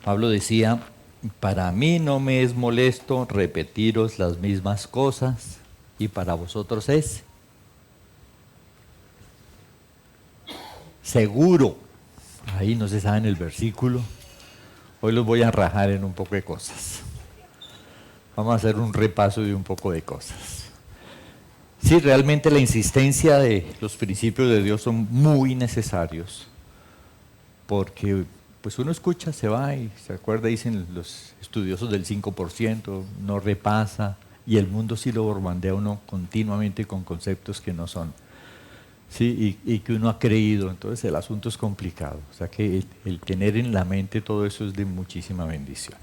Pablo decía, para mí no me es molesto repetiros las mismas cosas y para vosotros es seguro. Ahí no se sabe en el versículo. Hoy los voy a rajar en un poco de cosas. Vamos a hacer un repaso de un poco de cosas. Sí, realmente la insistencia de los principios de Dios son muy necesarios, porque pues uno escucha, se va y se acuerda, dicen los estudiosos del 5%, no repasa, y el mundo sí lo bombardea uno continuamente con conceptos que no son, sí, y que uno ha creído, entonces el asunto es complicado, o sea que el tener en la mente todo eso es de muchísima bendición.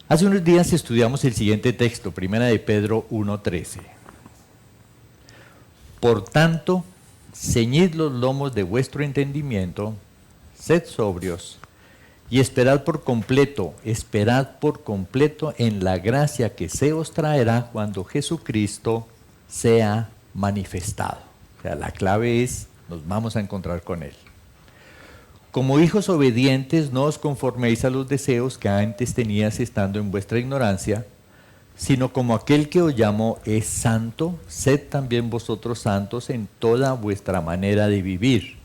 Hace unos días estudiamos el siguiente texto, Primera de Pedro 1:13. Por tanto, ceñid los lomos de vuestro entendimiento, sed sobrios y esperad por completo en la gracia que se os traerá cuando Jesucristo sea manifestado. O sea, la clave es, nos vamos a encontrar con Él. Como hijos obedientes, no os conforméis a los deseos que antes teníais estando en vuestra ignorancia, sino como aquel que os llamó es santo, sed también vosotros santos en toda vuestra manera de vivir.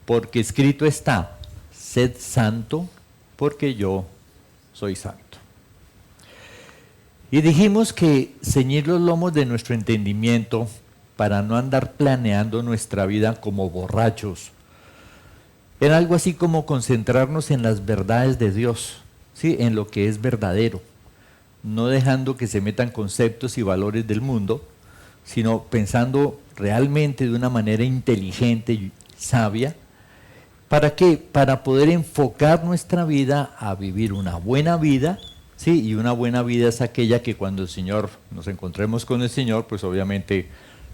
Porque escrito está, sed santo, porque yo soy santo. Y dijimos que ceñir los lomos de nuestro entendimiento para no andar planeando nuestra vida como borrachos, era algo así como concentrarnos en las verdades de Dios, ¿sí? En lo que es verdadero, no dejando que se metan conceptos y valores del mundo, sino pensando realmente de una manera inteligente y sabia. ¿Para qué? Para poder enfocar nuestra vida a vivir una buena vida, ¿sí? Y una buena vida es aquella que cuando el Señor, nos encontremos con el Señor, pues obviamente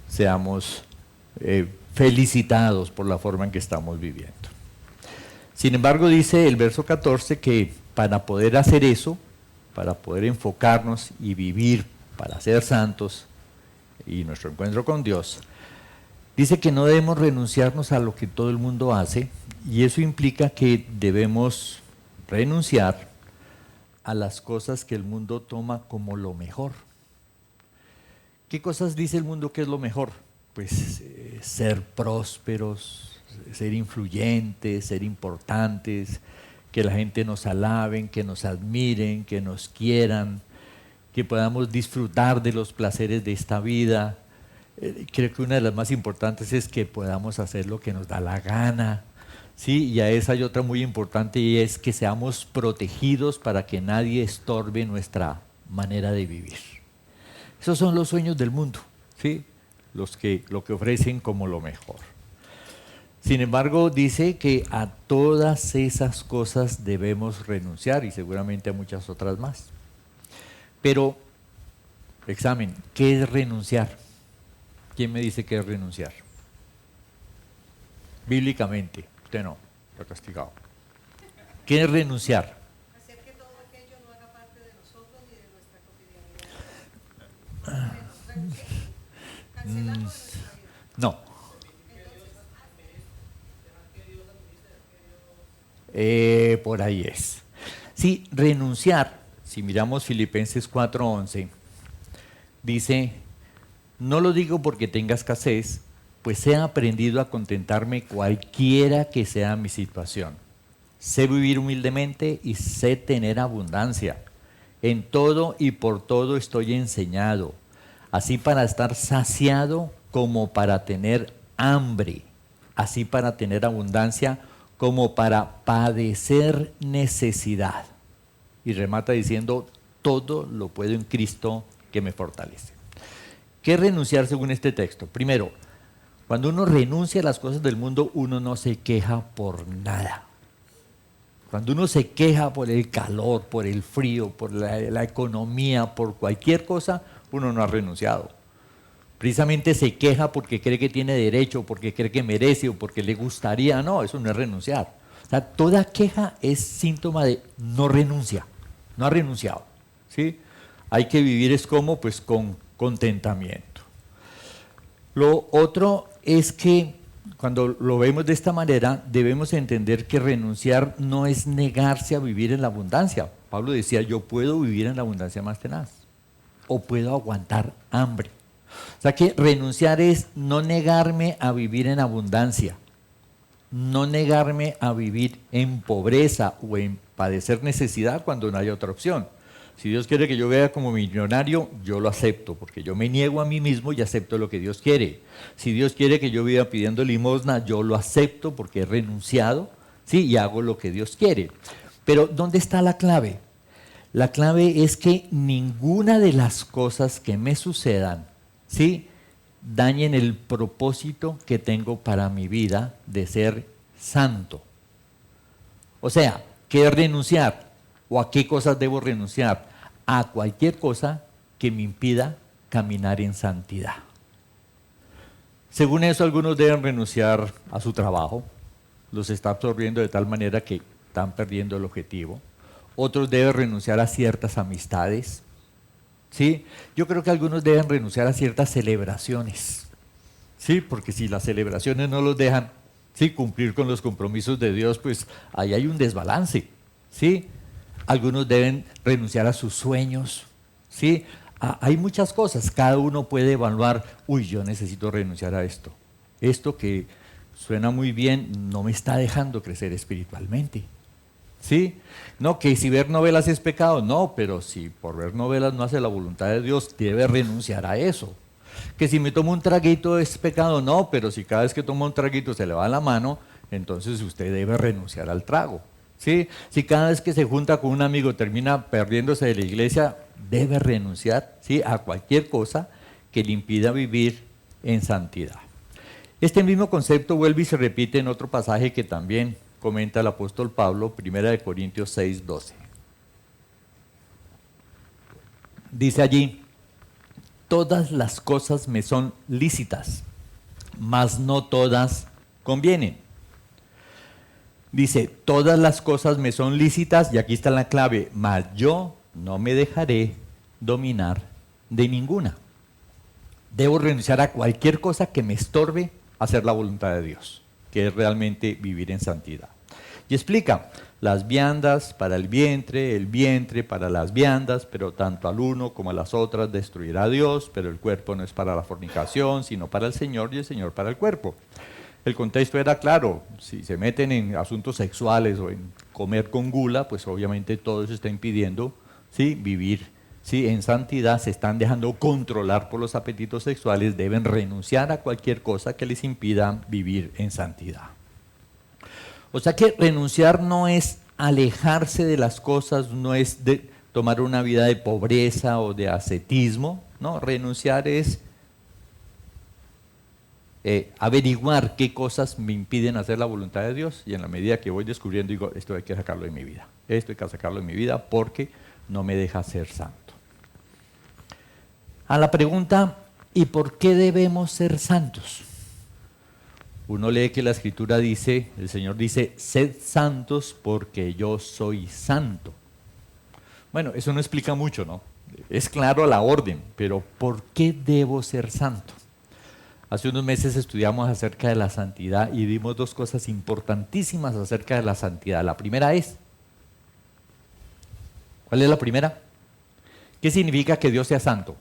seamos felicitados por la forma en que estamos viviendo. Sin embargo, dice el verso 14 que para poder hacer eso, para poder enfocarnos y vivir para ser santos y nuestro encuentro con Dios, dice que no debemos renunciarnos a lo que todo el mundo hace, y eso implica que debemos renunciar a las cosas que el mundo toma como lo mejor. ¿Qué cosas dice el mundo que es lo mejor? Pues ser prósperos, ser influyentes, ser importantes, que la gente nos alaben, que nos admiren, que nos quieran, que podamos disfrutar de los placeres de esta vida. Creo que una de las más importantes es que podamos hacer lo que nos da la gana, ¿sí? Y a esa hay otra muy importante, y es que seamos protegidos para que nadie estorbe nuestra manera de vivir. Esos son los sueños del mundo, ¿sí? Lo que ofrecen como lo mejor. Sin embargo, dice que a todas esas cosas debemos renunciar, y seguramente a muchas otras más. Pero, examen, ¿qué es renunciar? ¿Quién me dice qué es renunciar? Bíblicamente, usted no, está castigado. ¿Qué es renunciar? Hacer que todo aquello no haga parte de nosotros ni de nuestra cotidianidad. Cancelarlo de nuestra vida. No. Por ahí es. Sí, renunciar, si miramos Filipenses 4:11, dice, no lo digo porque tenga escasez, pues he aprendido a contentarme cualquiera que sea mi situación. Sé vivir humildemente y sé tener abundancia. En todo y por todo estoy enseñado, así para estar saciado como para tener hambre, así para tener abundancia como para padecer necesidad. Y remata diciendo, todo lo puedo en Cristo que me fortalece. ¿Qué es renunciar según este texto? Primero, cuando uno renuncia a las cosas del mundo, uno no se queja por nada. Cuando uno se queja por el calor, por el frío, por la economía, por cualquier cosa, uno no ha renunciado. Precisamente se queja porque cree que tiene derecho, porque cree que merece o porque le gustaría. No, eso no es renunciar. O sea, toda queja es síntoma de no renuncia, no ha renunciado, ¿sí? Hay que vivir es como, pues con contentamiento. Lo otro es que cuando lo vemos de esta manera, debemos entender que renunciar no es negarse a vivir en la abundancia. Pablo decía, yo puedo vivir en la abundancia más tenaz, o puedo aguantar hambre. O sea que renunciar es no negarme a vivir en abundancia, no negarme a vivir en pobreza o en padecer necesidad cuando no hay otra opción. Si Dios quiere que yo vea como millonario, yo lo acepto, porque yo me niego a mí mismo y acepto lo que Dios quiere. Si Dios quiere que yo viva pidiendo limosna, yo lo acepto porque he renunciado, ¿sí? Y hago lo que Dios quiere. Pero ¿dónde está la clave? La clave es que ninguna de las cosas que me sucedan, ¿sí?, dañen el propósito que tengo para mi vida de ser santo. O sea, ¿qué renunciar? ¿O a qué cosas debo renunciar? A cualquier cosa que me impida caminar en santidad. Según eso, algunos deben renunciar a su trabajo, los está absorbiendo de tal manera que están perdiendo el objetivo. Otros deben renunciar a ciertas amistades, ¿sí? Yo creo que algunos deben renunciar a ciertas celebraciones, ¿sí? Porque si las celebraciones no los dejan, ¿sí?, cumplir con los compromisos de Dios, pues ahí hay un desbalance, ¿sí? Algunos deben renunciar a sus sueños, ¿sí? Hay muchas cosas, cada uno puede evaluar, yo necesito renunciar a esto. Esto que suena muy bien no me está dejando crecer espiritualmente, ¿sí? No, que si ver novelas es pecado, no, pero si por ver novelas no hace la voluntad de Dios, debe renunciar a eso. Que si me tomo un traguito es pecado, no, pero si cada vez que tomo un traguito se le va la mano, entonces usted debe renunciar al trago. ¿Sí? Si cada vez que se junta con un amigo termina perdiéndose de la iglesia, debe renunciar, ¿sí?, a cualquier cosa que le impida vivir en santidad. Este mismo concepto vuelve y se repite en otro pasaje que también comenta el apóstol Pablo, 1 Corintios 6:12. Dice allí, todas las cosas me son lícitas, mas no todas convienen. Dice, todas las cosas me son lícitas, y aquí está la clave, mas yo no me dejaré dominar de ninguna. Debo renunciar a cualquier cosa que me estorbe hacer la voluntad de Dios, que es realmente vivir en santidad. Y explica, las viandas para el vientre para las viandas, pero tanto al uno como a las otras destruirá Dios, pero el cuerpo no es para la fornicación, sino para el Señor, y el Señor para el cuerpo. El contexto era claro, si se meten en asuntos sexuales o en comer con gula, pues obviamente todo eso está impidiendo, ¿sí?, vivir, ¿sí?, en santidad. Se están dejando controlar por los apetitos sexuales, deben renunciar a cualquier cosa que les impida vivir en santidad. O sea que renunciar no es alejarse de las cosas, no es de tomar una vida de pobreza o de ascetismo, no, renunciar es averiguar qué cosas me impiden hacer la voluntad de Dios, y en la medida que voy descubriendo, digo, esto hay que sacarlo de mi vida, esto hay que sacarlo de mi vida porque no me deja ser santo. A la pregunta, ¿y por qué debemos ser santos? Uno lee que la Escritura dice, el Señor dice, sed santos porque yo soy santo. Bueno, eso no explica mucho, ¿no? Es claro la orden, pero ¿por qué debo ser santo? Hace unos meses estudiamos acerca de la santidad y vimos dos cosas importantísimas acerca de la santidad. La primera es, ¿cuál es la primera? ¿Qué significa que Dios sea santo?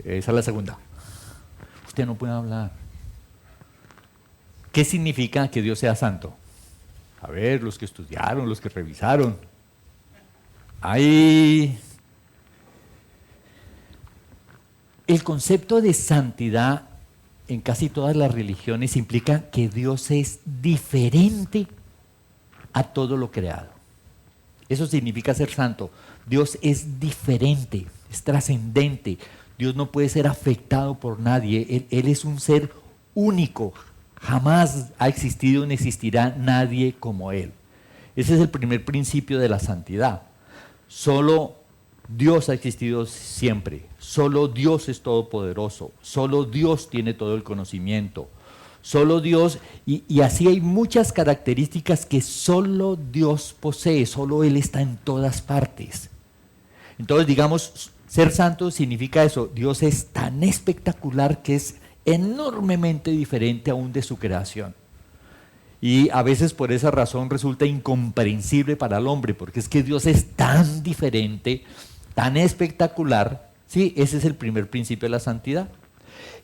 Esa es la segunda. Usted no puede hablar. ¿Qué significa que Dios sea santo? A ver, los que estudiaron, los que revisaron. El concepto de santidad en casi todas las religiones implica que Dios es diferente a todo lo creado. Eso significa ser santo. Dios es diferente, es trascendente. Dios no puede ser afectado por nadie. Él es un ser único. Jamás ha existido ni existirá nadie como Él. Ese es el primer principio de la santidad. Solo Dios ha existido siempre, solo Dios es todopoderoso, solo Dios tiene todo el conocimiento, solo Dios, y así hay muchas características que solo Dios posee, solo Él está en todas partes. Entonces, digamos, ser santo significa eso, Dios es tan espectacular que es enormemente diferente aún de su creación. Y a veces por esa razón resulta incomprensible para el hombre, porque es que Dios es tan diferente, tan espectacular. Sí, ese es el primer principio de la santidad.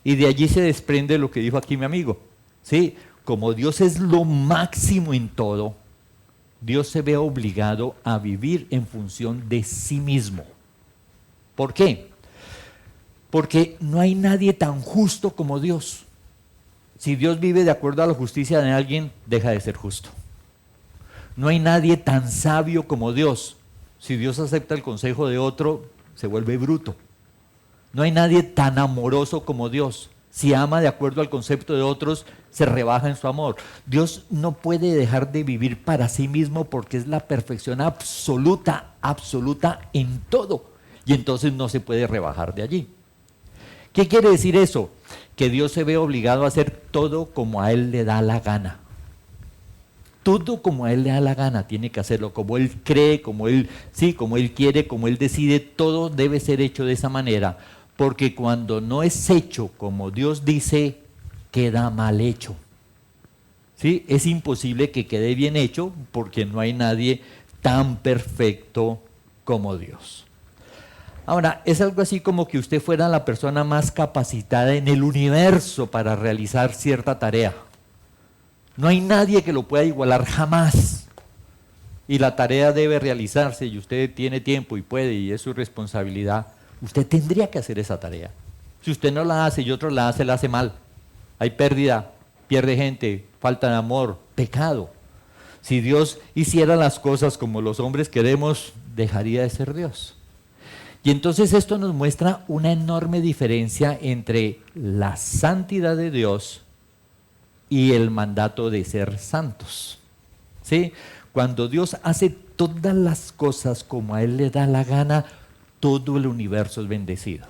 Y de allí se desprende lo que dijo aquí mi amigo. Sí, como Dios es lo máximo en todo, Dios se ve obligado a vivir en función de sí mismo. ¿Por qué? Porque no hay nadie tan justo como Dios. Si Dios vive de acuerdo a la justicia de alguien, deja de ser justo. No hay nadie tan sabio como Dios. Si Dios acepta el consejo de otro, se vuelve bruto. No hay nadie tan amoroso como Dios. Si ama de acuerdo al concepto de otros, se rebaja en su amor. Dios no puede dejar de vivir para sí mismo porque es la perfección absoluta, absoluta en todo. Y entonces no se puede rebajar de allí. ¿Qué quiere decir eso? Que Dios se ve obligado a hacer todo como a Él le da la gana. Todo como a Él le da la gana, tiene que hacerlo como Él cree, como Él quiere, como Él decide, todo debe ser hecho de esa manera, porque cuando no es hecho como Dios dice, queda mal hecho. ¿Sí? Es imposible que quede bien hecho porque no hay nadie tan perfecto como Dios. Ahora, es algo así como que usted fuera la persona más capacitada en el universo para realizar cierta tarea. No hay nadie que lo pueda igualar jamás. Y la tarea debe realizarse y usted tiene tiempo y puede y es su responsabilidad. Usted tendría que hacer esa tarea. Si usted no la hace y otro la hace mal. Hay pérdida, pierde gente, falta de amor, pecado. Si Dios hiciera las cosas como los hombres queremos, dejaría de ser Dios. Y entonces esto nos muestra una enorme diferencia entre la santidad de Dios y el mandato de ser santos. ¿Sí? Cuando Dios hace todas las cosas como a Él le da la gana, todo el universo es bendecido.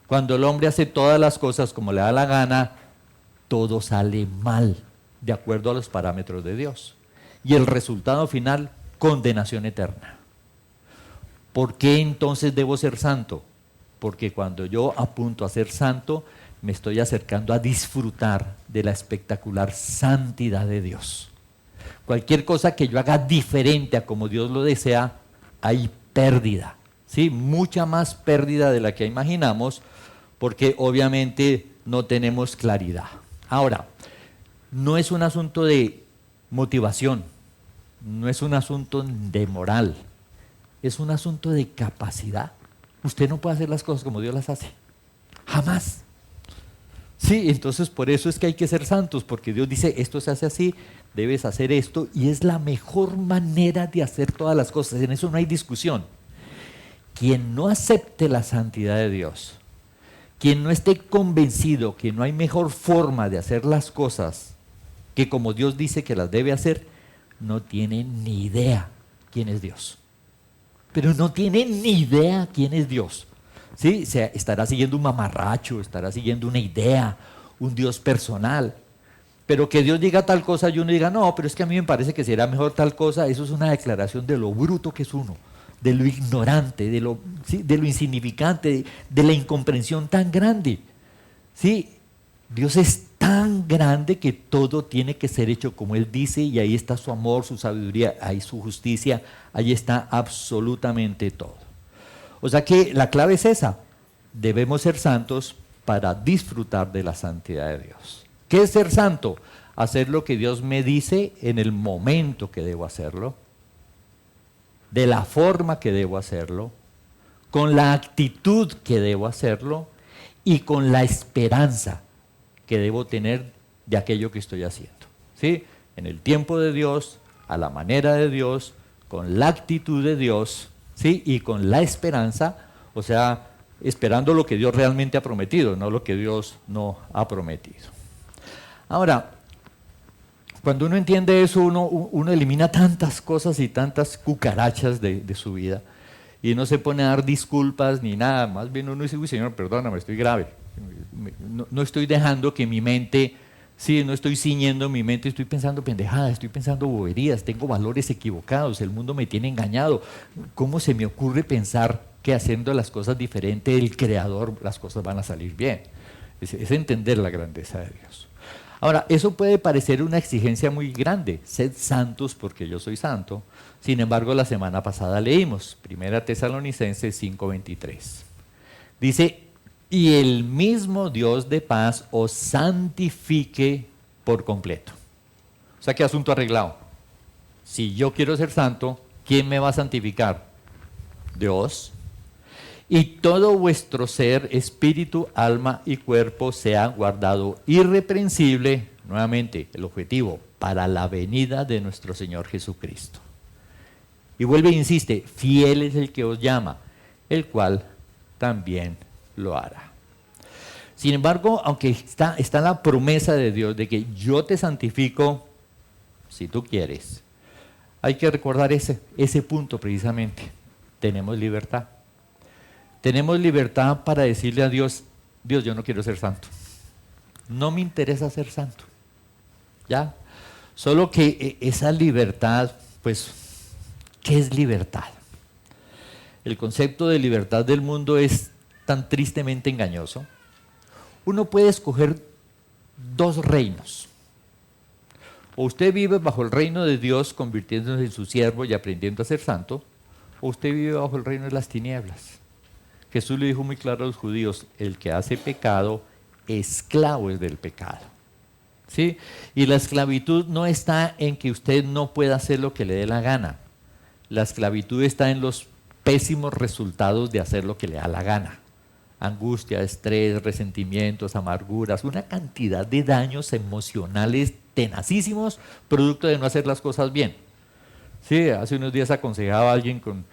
Cuando el hombre hace todas las cosas como le da la gana, todo sale mal, de acuerdo a los parámetros de Dios. Y el resultado final, condenación eterna. ¿Por qué entonces debo ser santo? Porque cuando yo apunto a ser santo, me estoy acercando a disfrutar de la espectacular santidad de Dios. Cualquier cosa que yo haga diferente a como Dios lo desea, hay pérdida, ¿sí? Mucha más pérdida de la que imaginamos, porque obviamente no tenemos claridad. Ahora, no es un asunto de motivación, no es un asunto de moral, es un asunto de capacidad. Usted no puede hacer las cosas como Dios las hace, jamás. Sí, entonces por eso es que hay que ser santos, porque Dios dice, esto se hace así, debes hacer esto, y es la mejor manera de hacer todas las cosas, en eso no hay discusión. Quien no acepte la santidad de Dios, quien no esté convencido que no hay mejor forma de hacer las cosas que como Dios dice que las debe hacer, no tiene ni idea quién es Dios. Pero no tiene ni idea quién es Dios. ¿Sí? Estará siguiendo un mamarracho, estará siguiendo una idea, un Dios personal. Pero que Dios diga tal cosa y uno diga, no, pero es que a mí me parece que será mejor tal cosa, eso es una declaración de lo bruto que es uno, de lo ignorante, de lo insignificante, de la incomprensión tan grande. ¿Sí? Dios es tan grande que todo tiene que ser hecho como Él dice, y ahí está su amor, su sabiduría, ahí su justicia, ahí está absolutamente todo. O sea que la clave es esa, debemos ser santos para disfrutar de la santidad de Dios. ¿Qué es ser santo? Hacer lo que Dios me dice en el momento que debo hacerlo, de la forma que debo hacerlo, con la actitud que debo hacerlo y con la esperanza que debo tener de aquello que estoy haciendo. ¿Sí? En el tiempo de Dios, a la manera de Dios, con la actitud de Dios, ¿sí? Y con la esperanza, o sea, esperando lo que Dios realmente ha prometido, no lo que Dios no ha prometido. Ahora, cuando uno entiende eso, uno elimina tantas cosas y tantas cucarachas de su vida, y no se pone a dar disculpas ni nada, más bien uno dice, uy Señor, perdóname, estoy grave, no estoy dejando que mi mente, sí, no estoy ciñendo mi mente, estoy pensando pendejadas, estoy pensando boberías, tengo valores equivocados, el mundo me tiene engañado. ¿Cómo se me ocurre pensar que haciendo las cosas diferentes del Creador las cosas van a salir bien? Es entender la grandeza de Dios. Ahora, eso puede parecer una exigencia muy grande, sed santos porque yo soy santo. Sin embargo, la semana pasada leímos, 1 Tesalonicenses 5:23. Dice, y el mismo Dios de paz os santifique por completo. O sea, ¿qué asunto arreglado? Si yo quiero ser santo, ¿quién me va a santificar? Dios. Y todo vuestro ser, espíritu, alma y cuerpo sea guardado irreprensible, nuevamente el objetivo, para la venida de nuestro Señor Jesucristo. Y vuelve e insiste, fiel es el que os llama, el cual también lo hará. Sin embargo, aunque está la promesa de Dios de que yo te santifico si tú quieres, hay que recordar ese punto precisamente. Tenemos libertad. Tenemos libertad para decirle a Dios, Dios, yo no quiero ser santo. No me interesa ser santo. ¿Ya? Solo que esa libertad, pues, ¿qué es libertad? El concepto de libertad del mundo es tan tristemente engañoso. Uno puede escoger dos reinos. O usted vive bajo el reino de Dios convirtiéndose en su siervo y aprendiendo a ser santo, o usted vive bajo el reino de las tinieblas. Jesús le dijo muy claro a los judíos, el que hace pecado, esclavo es del pecado. ¿Sí? Y la esclavitud no está en que usted no pueda hacer lo que le dé la gana. La esclavitud está en los pésimos resultados de hacer lo que le da la gana. Angustia, estrés, resentimientos, amarguras, una cantidad de daños emocionales tenacísimos, producto de no hacer las cosas bien. Sí, hace unos días aconsejaba a alguien con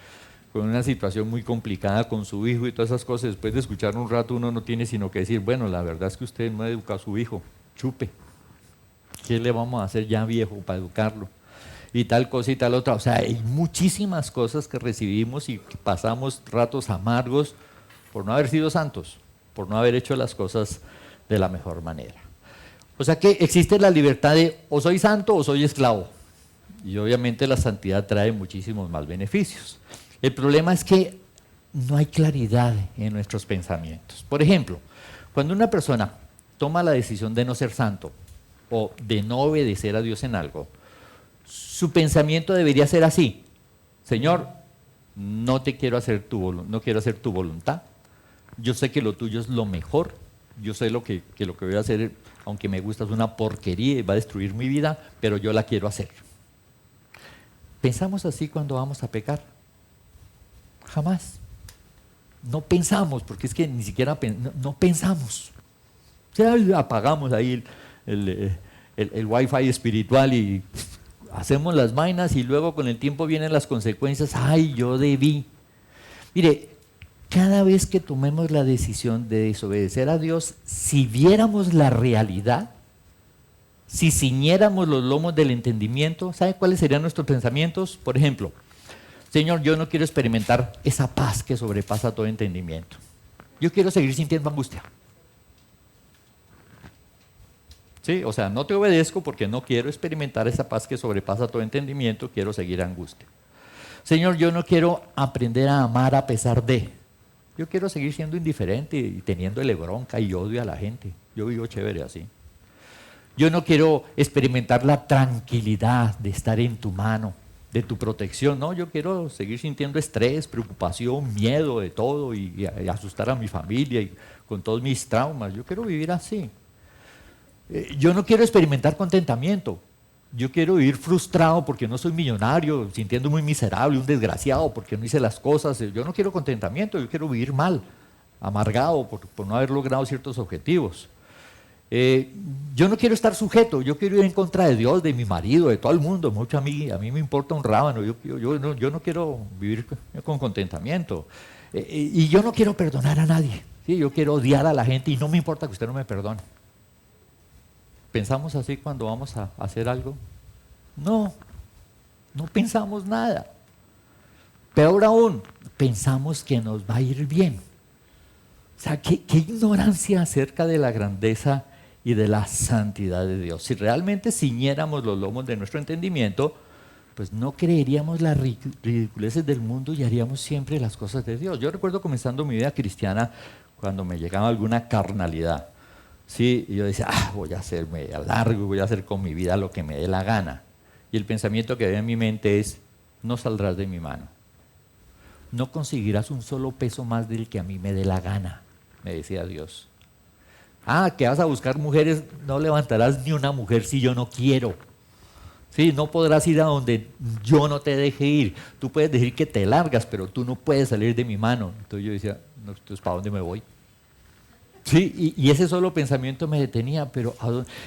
una situación muy complicada con su hijo y todas esas cosas. Después de escuchar un rato uno no tiene sino que decir, bueno, la verdad es que usted no ha educado a su hijo, chupe. ¿Qué le vamos a hacer ya viejo para educarlo? Y tal cosa y tal otra. O sea, hay muchísimas cosas que recibimos y que pasamos ratos amargos por no haber sido santos, por no haber hecho las cosas de la mejor manera. O sea que existe la libertad de o soy santo o soy esclavo. Y obviamente la santidad trae muchísimos más beneficios. El problema es que no hay claridad en nuestros pensamientos. Por ejemplo, cuando una persona toma la decisión de no ser santo o de no obedecer a Dios en algo, su pensamiento debería ser así: Señor, no quiero hacer tu voluntad. Yo sé que lo tuyo es lo mejor. Yo sé que lo que voy a hacer, aunque me gusta, es una porquería y va a destruir mi vida, pero yo la quiero hacer. ¿Pensamos así cuando vamos a pecar? Jamás. No pensamos, porque es que ni siquiera no pensamos. O sea, apagamos ahí el wifi espiritual y hacemos las vainas y luego con el tiempo vienen las consecuencias. ¡Ay, yo debí! Mire, cada vez que tomemos la decisión de desobedecer a Dios, si viéramos la realidad, si ciñéramos los lomos del entendimiento, ¿sabe cuáles serían nuestros pensamientos? Por ejemplo, Señor, yo no quiero experimentar esa paz que sobrepasa todo entendimiento. Yo quiero seguir sintiendo angustia. ¿Sí? O sea, no te obedezco porque no quiero experimentar esa paz que sobrepasa todo entendimiento, quiero seguir angustia. Señor, yo no quiero aprender a amar a pesar de. Yo quiero seguir siendo indiferente y teniéndole bronca y odio a la gente. Yo vivo chévere así. Yo no quiero experimentar la tranquilidad de estar en tu mano, de tu protección. No, yo quiero seguir sintiendo estrés, preocupación, miedo de todo y asustar a mi familia y con todos mis traumas. Yo quiero vivir así. Yo no quiero experimentar contentamiento. Yo quiero vivir frustrado porque no soy millonario, sintiendo muy miserable, un desgraciado porque no hice las cosas. Yo no quiero contentamiento, yo quiero vivir mal, amargado por no haber logrado ciertos objetivos. Yo no quiero estar sujeto, yo quiero ir en contra de Dios, de mi marido, de todo el mundo. Mucho a mí me importa un rábano, yo no quiero vivir con contentamiento. Y yo no quiero perdonar a nadie, ¿sí? Yo quiero odiar a la gente y no me importa que usted no me perdone. ¿Pensamos así cuando vamos a hacer algo? No pensamos nada. Peor aún, pensamos que nos va a ir bien. O sea, qué ignorancia acerca de la grandeza y de la santidad de Dios. Si realmente ciñéramos los lomos de nuestro entendimiento, pues no creeríamos las ridiculeces del mundo y haríamos siempre las cosas de Dios. Yo recuerdo comenzando mi vida cristiana cuando me llegaba alguna carnalidad. Sí, y yo decía, voy a hacerme largo, voy a hacer con mi vida lo que me dé la gana. Y el pensamiento que había en mi mente es, no saldrás de mi mano. No conseguirás un solo peso más del que a mí me dé la gana, me decía Dios. Que vas a buscar mujeres, no levantarás ni una mujer si yo no quiero. Sí, no podrás ir a donde yo no te deje ir. Tú puedes decir que te largas, pero tú no puedes salir de mi mano. Entonces yo decía, no, entonces ¿para dónde me voy? Sí, y ese solo pensamiento me detenía, pero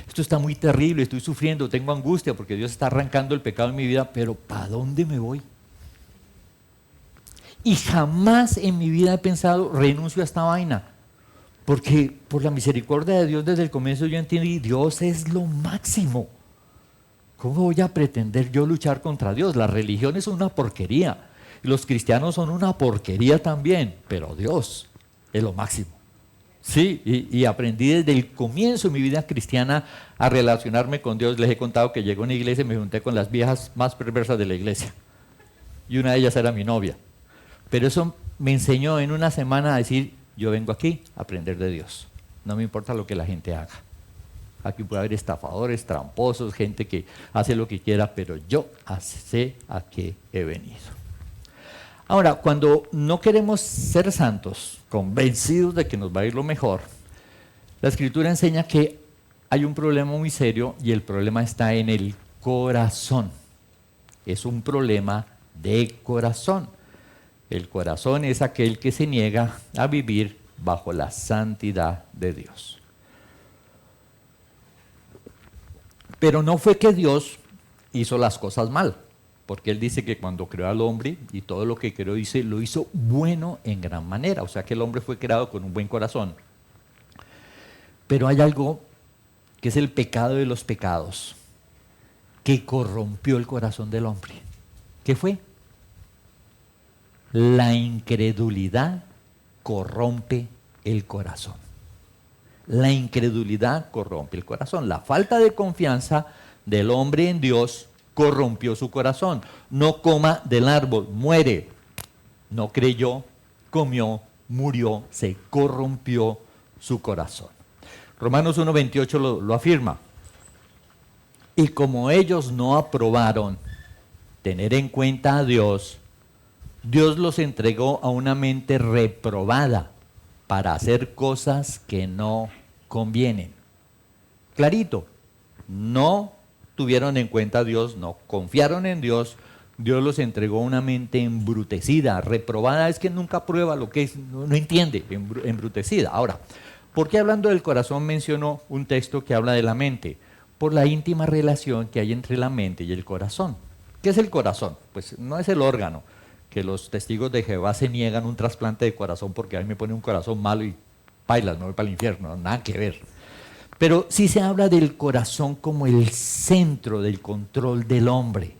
esto está muy terrible, estoy sufriendo, tengo angustia porque Dios está arrancando el pecado en mi vida, pero ¿para dónde me voy? Y jamás en mi vida he pensado, renuncio a esta vaina, porque por la misericordia de Dios desde el comienzo yo entendí, Dios es lo máximo. ¿Cómo voy a pretender yo luchar contra Dios? La religión es una porquería, y los cristianos son una porquería también, pero Dios es lo máximo. Sí, y aprendí desde el comienzo de mi vida cristiana a relacionarme con Dios. Les he contado que llegué a una iglesia y me junté con las viejas más perversas de la iglesia. Y una de ellas era mi novia. Pero eso me enseñó en una semana a decir, yo vengo aquí a aprender de Dios. No me importa lo que la gente haga. Aquí puede haber estafadores, tramposos, gente que hace lo que quiera, pero yo sé a qué he venido. Ahora, cuando no queremos ser santos, convencidos de que nos va a ir lo mejor, la Escritura enseña que hay un problema muy serio y el problema está en el corazón. Es un problema de corazón. El corazón es aquel que se niega a vivir bajo la santidad de Dios. Pero no fue que Dios hizo las cosas mal, porque Él dice que cuando creó al hombre y todo lo que creó, dice, lo hizo bueno en gran manera. O sea que el hombre fue creado con un buen corazón. Pero hay algo que es el pecado de los pecados, que corrompió el corazón del hombre. ¿Qué fue? La incredulidad corrompe el corazón. La incredulidad corrompe el corazón. La falta de confianza del hombre en Dios corrompió su corazón. No coma del árbol, muere. No creyó, comió, murió, se corrompió su corazón. Romanos 1:28 lo afirma. Y como ellos no aprobaron tener en cuenta a Dios, Dios los entregó a una mente reprobada para hacer cosas que no convienen. Clarito, no tuvieron en cuenta a Dios, no confiaron en Dios, Dios los entregó a una mente embrutecida. Reprobada es que nunca prueba lo que es, no entiende, embrutecida. Ahora, ¿por qué hablando del corazón mencionó un texto que habla de la mente? Por la íntima relación que hay entre la mente y el corazón. ¿Qué es el corazón? Pues no es el órgano, que los testigos de Jehová se niegan un trasplante de corazón porque a mí me pone un corazón malo y pailas, me voy para el infierno, nada que ver. Pero sí se habla del corazón como el centro del control del hombre.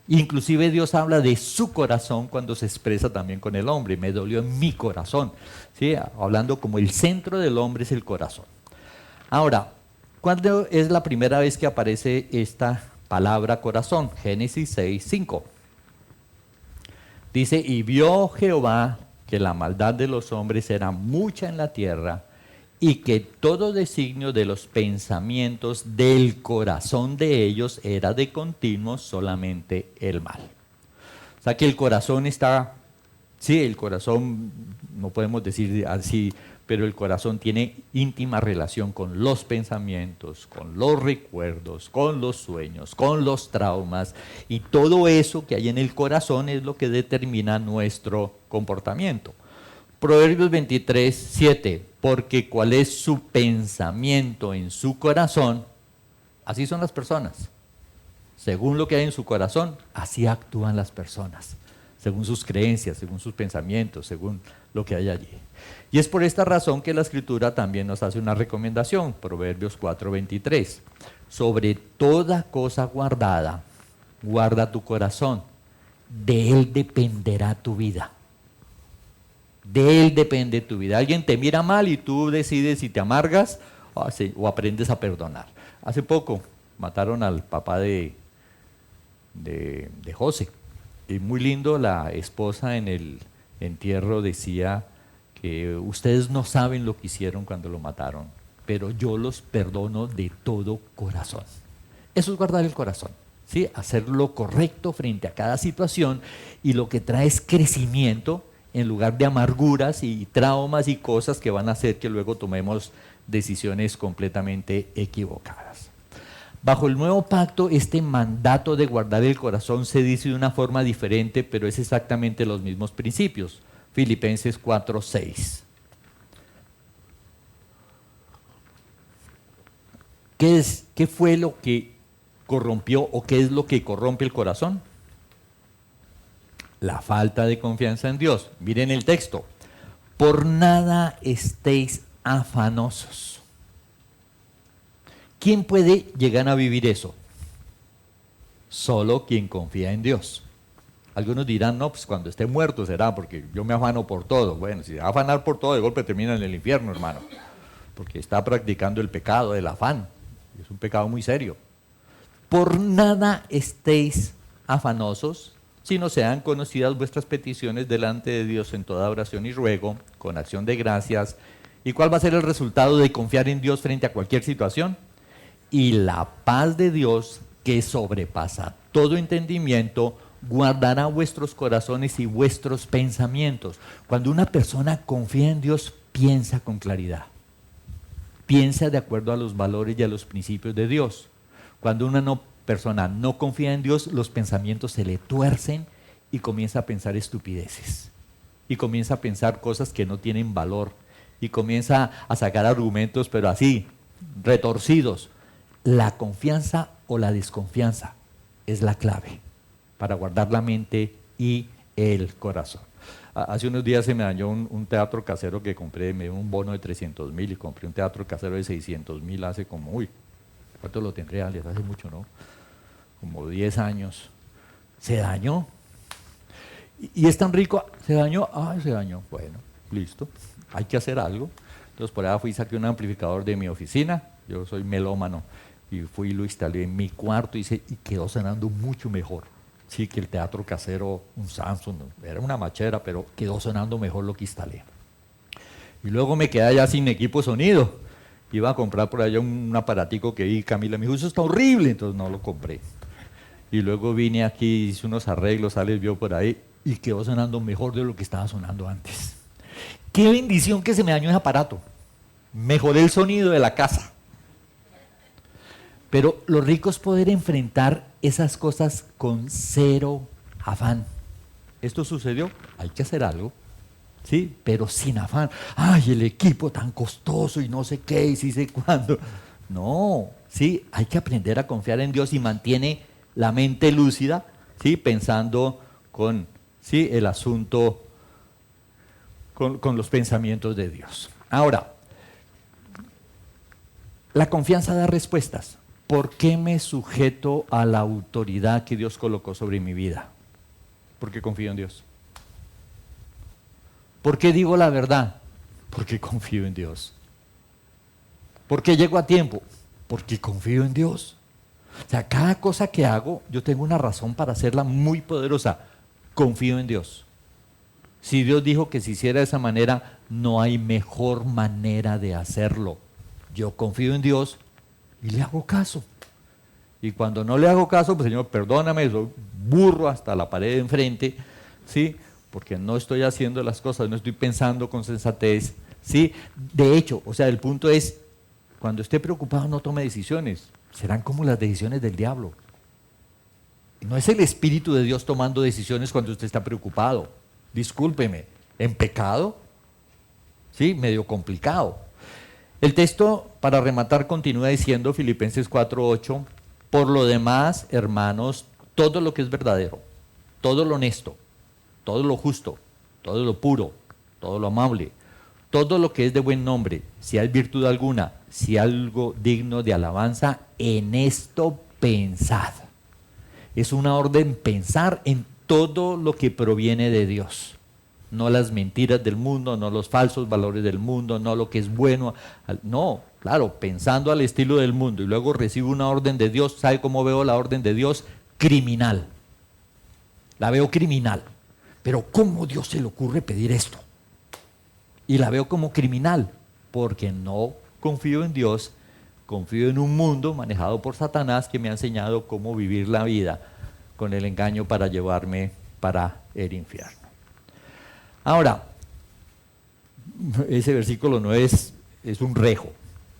Inclusive Dios habla de su corazón cuando se expresa también con el hombre. Me dolió en mi corazón. ¿Sí? Hablando como el centro del hombre es el corazón. Ahora, ¿cuándo es la primera vez que aparece esta palabra corazón? Génesis 6:5. Dice, y vio Jehová que la maldad de los hombres era mucha en la tierra y que todo designio de los pensamientos del corazón de ellos era de continuo solamente el mal. O sea que el corazón está, sí, el corazón, no podemos decir así, pero el corazón tiene íntima relación con los pensamientos, con los recuerdos, con los sueños, con los traumas, y todo eso que hay en el corazón es lo que determina nuestro comportamiento. Proverbios 23:7, porque cuál es su pensamiento en su corazón, así son las personas. Según lo que hay en su corazón, así actúan las personas, según sus creencias, según sus pensamientos, según lo que hay allí. Y es por esta razón que la Escritura también nos hace una recomendación, Proverbios 4:23. Sobre toda cosa guardada, guarda tu corazón, de él dependerá tu vida. De él depende tu vida. Alguien te mira mal y tú decides si te amargas o aprendes a perdonar. Hace poco mataron al papá de José. Y muy lindo, la esposa en el entierro decía que ustedes no saben lo que hicieron cuando lo mataron. pero yo los perdono de todo corazón. Eso es guardar el corazón, ¿sí? Hacer lo correcto frente a cada situación, y lo que trae es crecimiento en lugar de amarguras y traumas y cosas que van a hacer que luego tomemos decisiones completamente equivocadas. Bajo el nuevo pacto, este mandato de guardar el corazón se dice de una forma diferente, pero es exactamente los mismos principios. Filipenses 4:6. ¿Qué fue lo que corrompió o qué es lo que corrompe el corazón? La falta de confianza en Dios. Miren el texto. Por nada estéis afanosos. ¿Quién puede llegar a vivir eso? Solo quien confía en Dios. Algunos dirán, no, pues cuando esté muerto será, porque yo me afano por todo. Bueno, si se va a afanar por todo, de golpe termina en el infierno, hermano. Porque está practicando el pecado del afán. Es un pecado muy serio. Por nada estéis afanosos, sino sean conocidas vuestras peticiones delante de Dios en toda oración y ruego, con acción de gracias. ¿Y cuál va a ser el resultado de confiar en Dios frente a cualquier situación? Y la paz de Dios, que sobrepasa todo entendimiento, guardará vuestros corazones y vuestros pensamientos. Cuando una persona confía en Dios, piensa con claridad. Piensa de acuerdo a los valores y a los principios de Dios. Cuando una persona no confía en Dios, los pensamientos se le tuercen y comienza a pensar estupideces. Y comienza a pensar cosas que no tienen valor. Y comienza a sacar argumentos, pero así, retorcidos. La confianza o la desconfianza es la clave para guardar la mente y el corazón. Hace unos días se me dañó un teatro casero que compré, me dio un bono de 300,000 y compré un teatro casero de 600,000 hace como, ¿cuánto lo tendré, Alex? Hace mucho, ¿no? Como 10 años. Se dañó. Y es tan rico, se dañó, se dañó. Bueno, listo, hay que hacer algo. Entonces por allá fui y saqué un amplificador de mi oficina, yo soy melómano, y fui y lo instalé en mi cuarto y quedó sonando mucho mejor. Sí, que el teatro casero, un Samsung, era una machera, pero quedó sonando mejor lo que instalé. Y luego me quedé allá sin equipo de sonido. Iba a comprar por allá un aparatico que vi, Camila me dijo, eso está horrible, entonces no lo compré. Y luego vine aquí, hice unos arreglos, Alex vio por ahí, y quedó sonando mejor de lo que estaba sonando antes. ¡Qué bendición que se me dañó ese aparato! Mejoré el sonido de la casa. Pero lo rico es poder enfrentar esas cosas con cero afán. ¿Esto sucedió? Hay que hacer algo, ¿sí? Pero sin afán. ¡Ay, el equipo tan costoso y no sé qué y sí sé cuándo! No, sí, hay que aprender a confiar en Dios y mantiene la mente lúcida, ¿sí? Pensando con, ¿sí? El asunto, con los pensamientos de Dios. Ahora, la confianza da respuestas. ¿Por qué me sujeto a la autoridad que Dios colocó sobre mi vida? Porque confío en Dios. ¿Por qué digo la verdad? Porque confío en Dios. ¿Por qué llego a tiempo? Porque confío en Dios. O sea, cada cosa que hago, yo tengo una razón para hacerla muy poderosa. Confío en Dios. Si Dios dijo que se hiciera de esa manera, no hay mejor manera de hacerlo. Yo confío en Dios y le hago caso. Y cuando no le hago caso, pues Señor, perdóname, soy burro hasta la pared de enfrente, ¿sí? Porque no estoy haciendo las cosas, no estoy pensando con sensatez, ¿sí? De hecho, o sea, el punto es, cuando esté preocupado no tome decisiones, serán como las decisiones del diablo. No es el Espíritu de Dios tomando decisiones cuando usted está preocupado. Discúlpeme, en pecado, ¿sí? Medio complicado. El texto, para rematar, continúa diciendo, Filipenses 4:8, por lo demás, hermanos, todo lo que es verdadero, todo lo honesto, todo lo justo, todo lo puro, todo lo amable, todo lo que es de buen nombre, si hay virtud alguna, si algo digno de alabanza, en esto pensad. Es una orden pensar en todo lo que proviene de Dios. No las mentiras del mundo, no los falsos valores del mundo, no lo que es bueno. No, claro, pensando al estilo del mundo y luego recibo una orden de Dios. ¿Sabe cómo veo la orden de Dios? Criminal. La veo criminal. Pero ¿cómo Dios se le ocurre pedir esto? Y la veo como criminal porque no confío en Dios, confío en un mundo manejado por Satanás que me ha enseñado cómo vivir la vida con el engaño para llevarme para el infierno. Ahora, ese versículo no es un rejo.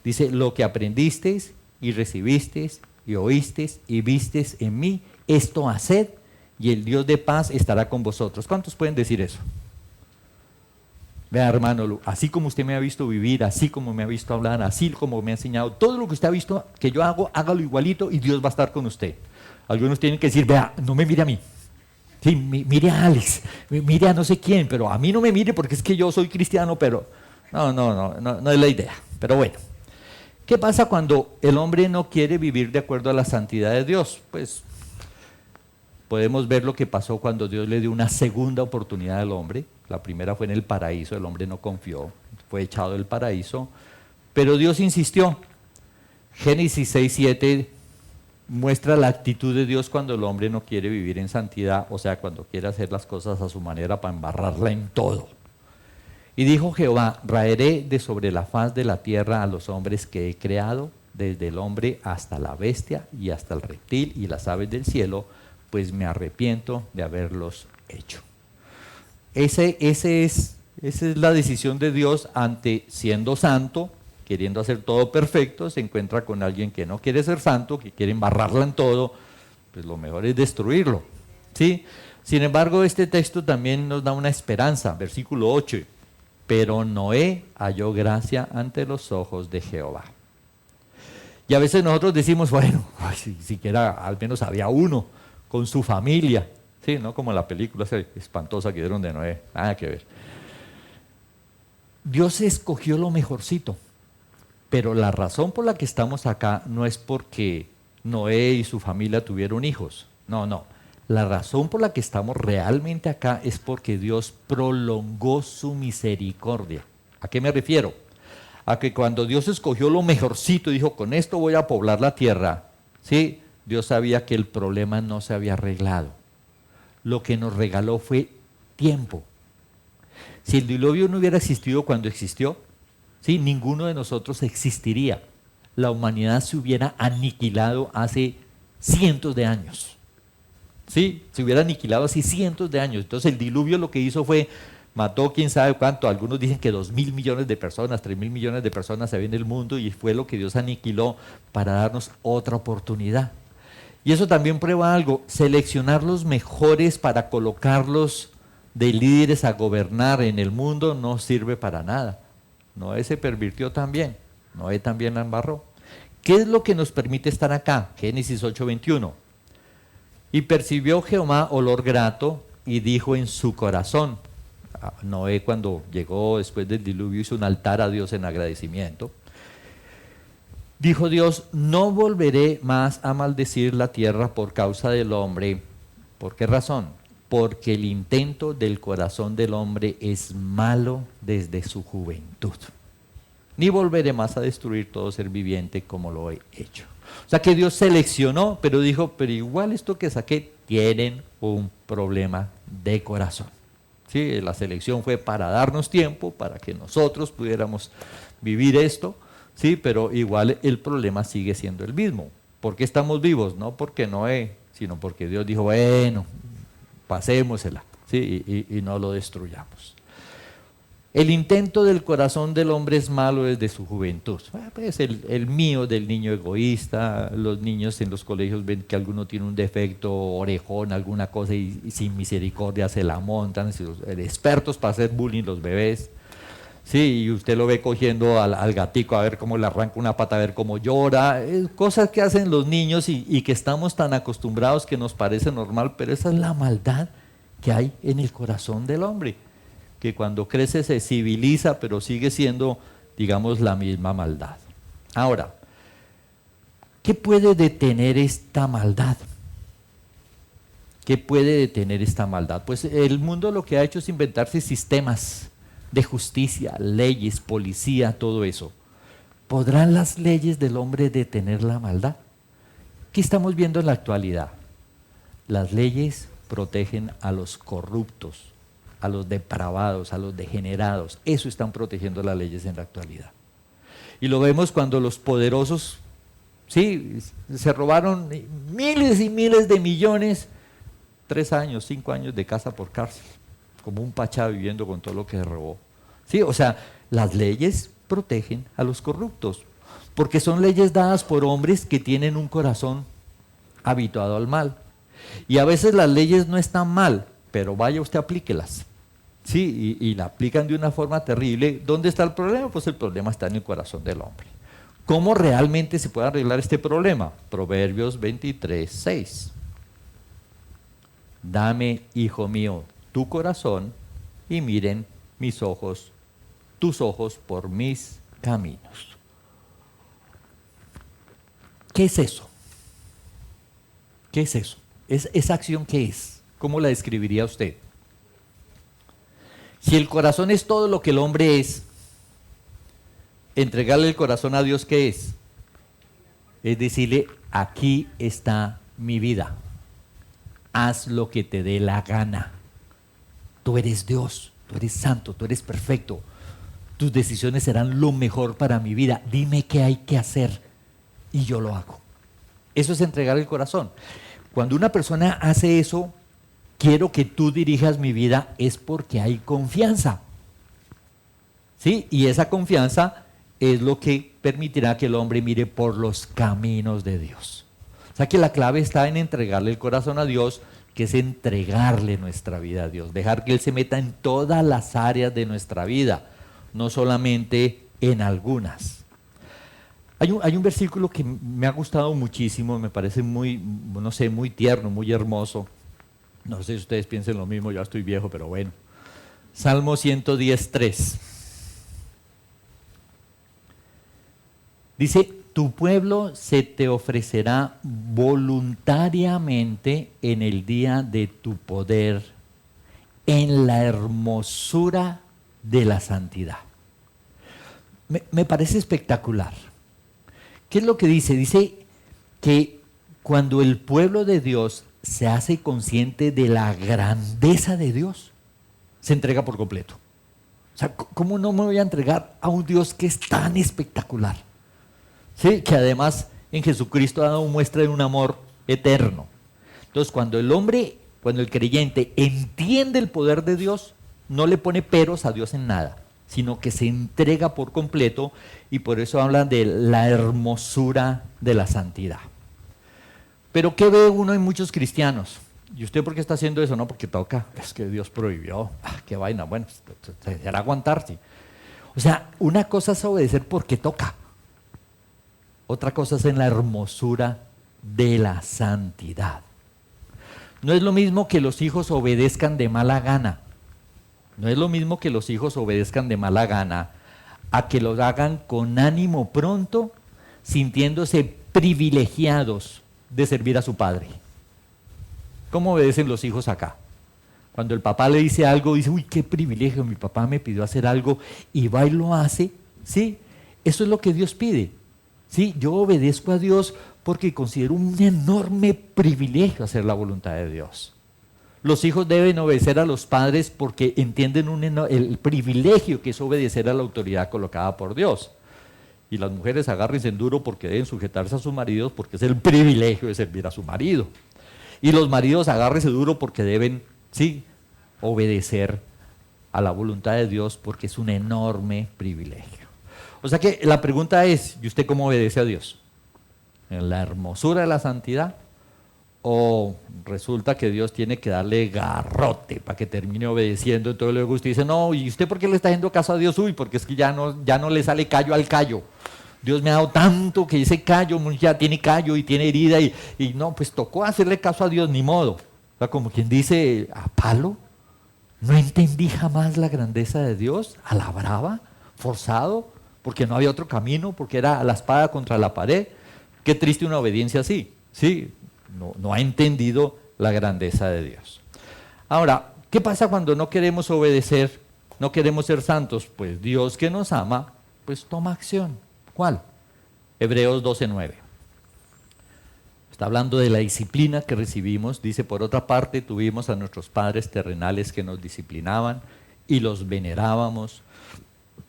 Dice, lo que aprendisteis y recibisteis y oísteis y visteis en mí, esto haced, y el Dios de paz estará con vosotros. ¿Cuántos pueden decir eso? Vea, hermano, así como usted me ha visto vivir, así como me ha visto hablar, así como me ha enseñado, todo lo que usted ha visto que yo hago, hágalo igualito y Dios va a estar con usted. Algunos tienen que decir, vea, no me mire a mí. Sí, mire a Alex, mire a no sé quién, pero a mí no me mire porque es que yo soy cristiano, pero no es la idea. Pero bueno, ¿qué pasa cuando el hombre no quiere vivir de acuerdo a la santidad de Dios? Pues podemos ver lo que pasó cuando Dios le dio una segunda oportunidad al hombre. La primera fue en el paraíso, el hombre no confió, fue echado del paraíso, pero Dios insistió. Génesis 6:7 muestra la actitud de Dios cuando el hombre no quiere vivir en santidad, o sea, cuando quiere hacer las cosas a su manera para embarrarla en todo. Y dijo Jehová, raeré de sobre la faz de la tierra a los hombres que he creado, desde el hombre hasta la bestia y hasta el reptil y las aves del cielo, pues me arrepiento de haberlos hecho. Esa es la decisión de Dios ante siendo santo, queriendo hacer todo perfecto, se encuentra con alguien que no quiere ser santo, que quiere embarrarla en todo, pues lo mejor es destruirlo, ¿sí? Sin embargo, este texto también nos da una esperanza, versículo 8, pero Noé halló gracia ante los ojos de Jehová. Y a veces nosotros decimos, bueno, si siquiera al menos había uno con su familia, sí, no como la película esa espantosa que dieron de Noé, nada que ver. Dios escogió lo mejorcito, pero la razón por la que estamos acá no es porque Noé y su familia tuvieron hijos, no. La razón por la que estamos realmente acá es porque Dios prolongó su misericordia. ¿A qué me refiero? A que cuando Dios escogió lo mejorcito y dijo, con esto voy a poblar la tierra, ¿sí? Dios sabía que el problema no se había arreglado. Lo que nos regaló fue tiempo. Si el diluvio no hubiera existido cuando existió, ¿sí? Ninguno de nosotros existiría. La humanidad se hubiera aniquilado hace cientos de años. ¿Sí? Se hubiera aniquilado hace cientos de años. Entonces el diluvio lo que hizo fue, mató quién sabe cuánto, algunos dicen que 2.000 millones de personas, 3.000 millones de personas había en el mundo y fue lo que Dios aniquiló para darnos otra oportunidad. Y eso también prueba algo, seleccionar los mejores para colocarlos de líderes a gobernar en el mundo no sirve para nada. Noé se pervirtió también, Noé también la embarró. ¿Qué es lo que nos permite estar acá? Génesis 8:21. Y percibió Jehová olor grato y dijo en su corazón. Noé cuando llegó después del diluvio hizo un altar a Dios en agradecimiento. Dijo Dios, no volveré más a maldecir la tierra por causa del hombre. ¿Por qué razón? Porque el intento del corazón del hombre es malo desde su juventud. Ni volveré más a destruir todo ser viviente como lo he hecho. O sea que Dios seleccionó, pero dijo, pero igual esto que saqué tienen un problema de corazón. ¿Sí? La selección fue para darnos tiempo, para que nosotros pudiéramos vivir esto, sí, pero igual el problema sigue siendo el mismo. ¿Por qué estamos vivos? No porque Noé, sino porque Dios dijo, bueno, pasémosela, ¿sí? y no lo destruyamos. El intento del corazón del hombre es malo desde su juventud. Pues el mío del niño egoísta, los niños en los colegios ven que alguno tiene un defecto, orejón, alguna cosa y sin misericordia se la montan, expertos para hacer bullying los bebés. Sí, y usted lo ve cogiendo al gatico a ver cómo le arranca una pata, a ver cómo llora, cosas que hacen los niños y que estamos tan acostumbrados que nos parece normal, pero esa es la maldad que hay en el corazón del hombre, que cuando crece se civiliza, pero sigue siendo, digamos, la misma maldad. Ahora, ¿qué puede detener esta maldad? ¿Qué puede detener esta maldad? Pues el mundo lo que ha hecho es inventarse sistemas de justicia, leyes, policía, todo eso. ¿Podrán las leyes del hombre detener la maldad? ¿Qué estamos viendo en la actualidad? Las leyes protegen a los corruptos, a los depravados, a los degenerados. Eso están protegiendo las leyes en la actualidad. Y lo vemos cuando los poderosos, sí, se robaron miles y miles de millones, 3 años, 5 años de casa por cárcel, como un pachá viviendo con todo lo que se robó. Sí, o sea, las leyes protegen a los corruptos, porque son leyes dadas por hombres que tienen un corazón habituado al mal. Y a veces las leyes no están mal, pero vaya usted aplíquelas. Sí, y la aplican de una forma terrible. ¿Dónde está el problema? Pues el problema está en el corazón del hombre. ¿Cómo realmente se puede arreglar este problema? Proverbios 23:6. Dame, hijo mío, tu corazón y miren mis ojos, tus ojos por mis caminos. ¿Qué es eso? ¿Qué es eso? ¿Esa acción qué es? ¿Cómo la describiría usted? Si el corazón es todo lo que el hombre es, entregarle el corazón a Dios, ¿qué es? Es decirle, aquí está mi vida. Haz lo que te dé la gana. Tú eres Dios, tú eres santo, tú eres perfecto. Tus decisiones serán lo mejor para mi vida. Dime qué hay que hacer y yo lo hago. Eso es entregar el corazón. Cuando una persona hace eso, quiero que tú dirijas mi vida, es porque hay confianza. ¿Sí? Y esa confianza es lo que permitirá que el hombre mire por los caminos de Dios. O sea que la clave está en entregarle el corazón a Dios, que es entregarle nuestra vida a Dios, dejar que Él se meta en todas las áreas de nuestra vida, no solamente en algunas. Hay un versículo que me ha gustado muchísimo, me parece muy, no sé, muy tierno, muy hermoso. No sé si ustedes piensen lo mismo, ya estoy viejo, pero bueno. Salmo 110:3. Dice, tu pueblo se te ofrecerá voluntariamente en el día de tu poder, en la hermosura de la santidad. Me parece espectacular. ¿Qué es lo que dice? Dice que cuando el pueblo de Dios se hace consciente de la grandeza de Dios, se entrega por completo. O sea, ¿cómo no me voy a entregar a un Dios que es tan espectacular? ¿Sí? Que además en Jesucristo ha dado muestra de un amor eterno. Entonces, cuando el creyente entiende el poder de Dios, no le pone peros a Dios en nada, sino que se entrega por completo, y por eso hablan de la hermosura de la santidad. Pero ¿qué ve uno en muchos cristianos? ¿Y usted por qué está haciendo eso? No, porque toca. Es que Dios prohibió. Qué vaina. Bueno, será aguantarse. O sea, una cosa es obedecer porque toca. Otra cosa es en la hermosura de la santidad. No es lo mismo que los hijos obedezcan de mala gana. No es lo mismo que los hijos obedezcan de mala gana a que los hagan con ánimo pronto, sintiéndose privilegiados de servir a su padre. ¿Cómo obedecen los hijos acá? Cuando el papá le dice algo, dice, uy, qué privilegio, mi papá me pidió hacer algo, y va y lo hace. ¿Sí? Eso es lo que Dios pide. ¿Sí? Yo obedezco a Dios porque considero un enorme privilegio hacer la voluntad de Dios. Los hijos deben obedecer a los padres porque entienden el privilegio que es obedecer a la autoridad colocada por Dios. Y las mujeres agárrense en duro porque deben sujetarse a sus maridos, porque es el privilegio de servir a su marido. Y los maridos agárrense duro porque deben, sí, obedecer a la voluntad de Dios, porque es un enorme privilegio. O sea que la pregunta es, ¿y usted cómo obedece a Dios? ¿En la hermosura de la santidad? ¿O resulta que Dios tiene que darle garrote para que termine obedeciendo? Entonces luego usted dice, no, ¿y usted por qué le está haciendo caso a Dios? Uy, porque es que ya no le sale callo al callo. Dios me ha dado tanto que ese callo ya tiene callo y tiene herida y no, pues tocó hacerle caso a Dios, ni modo. O sea, como quien dice, a palo, no entendí jamás la grandeza de Dios, a la brava, forzado, porque no había otro camino, porque era la espada contra la pared. Qué triste una obediencia así, sí, no ha entendido la grandeza de Dios. Ahora, ¿qué pasa cuando no queremos obedecer, no queremos ser santos? Pues Dios, que nos ama, pues toma acción. ¿Cuál? Hebreos 12:9. Está hablando de la disciplina que recibimos. Dice, por otra parte, tuvimos a nuestros padres terrenales que nos disciplinaban y los venerábamos,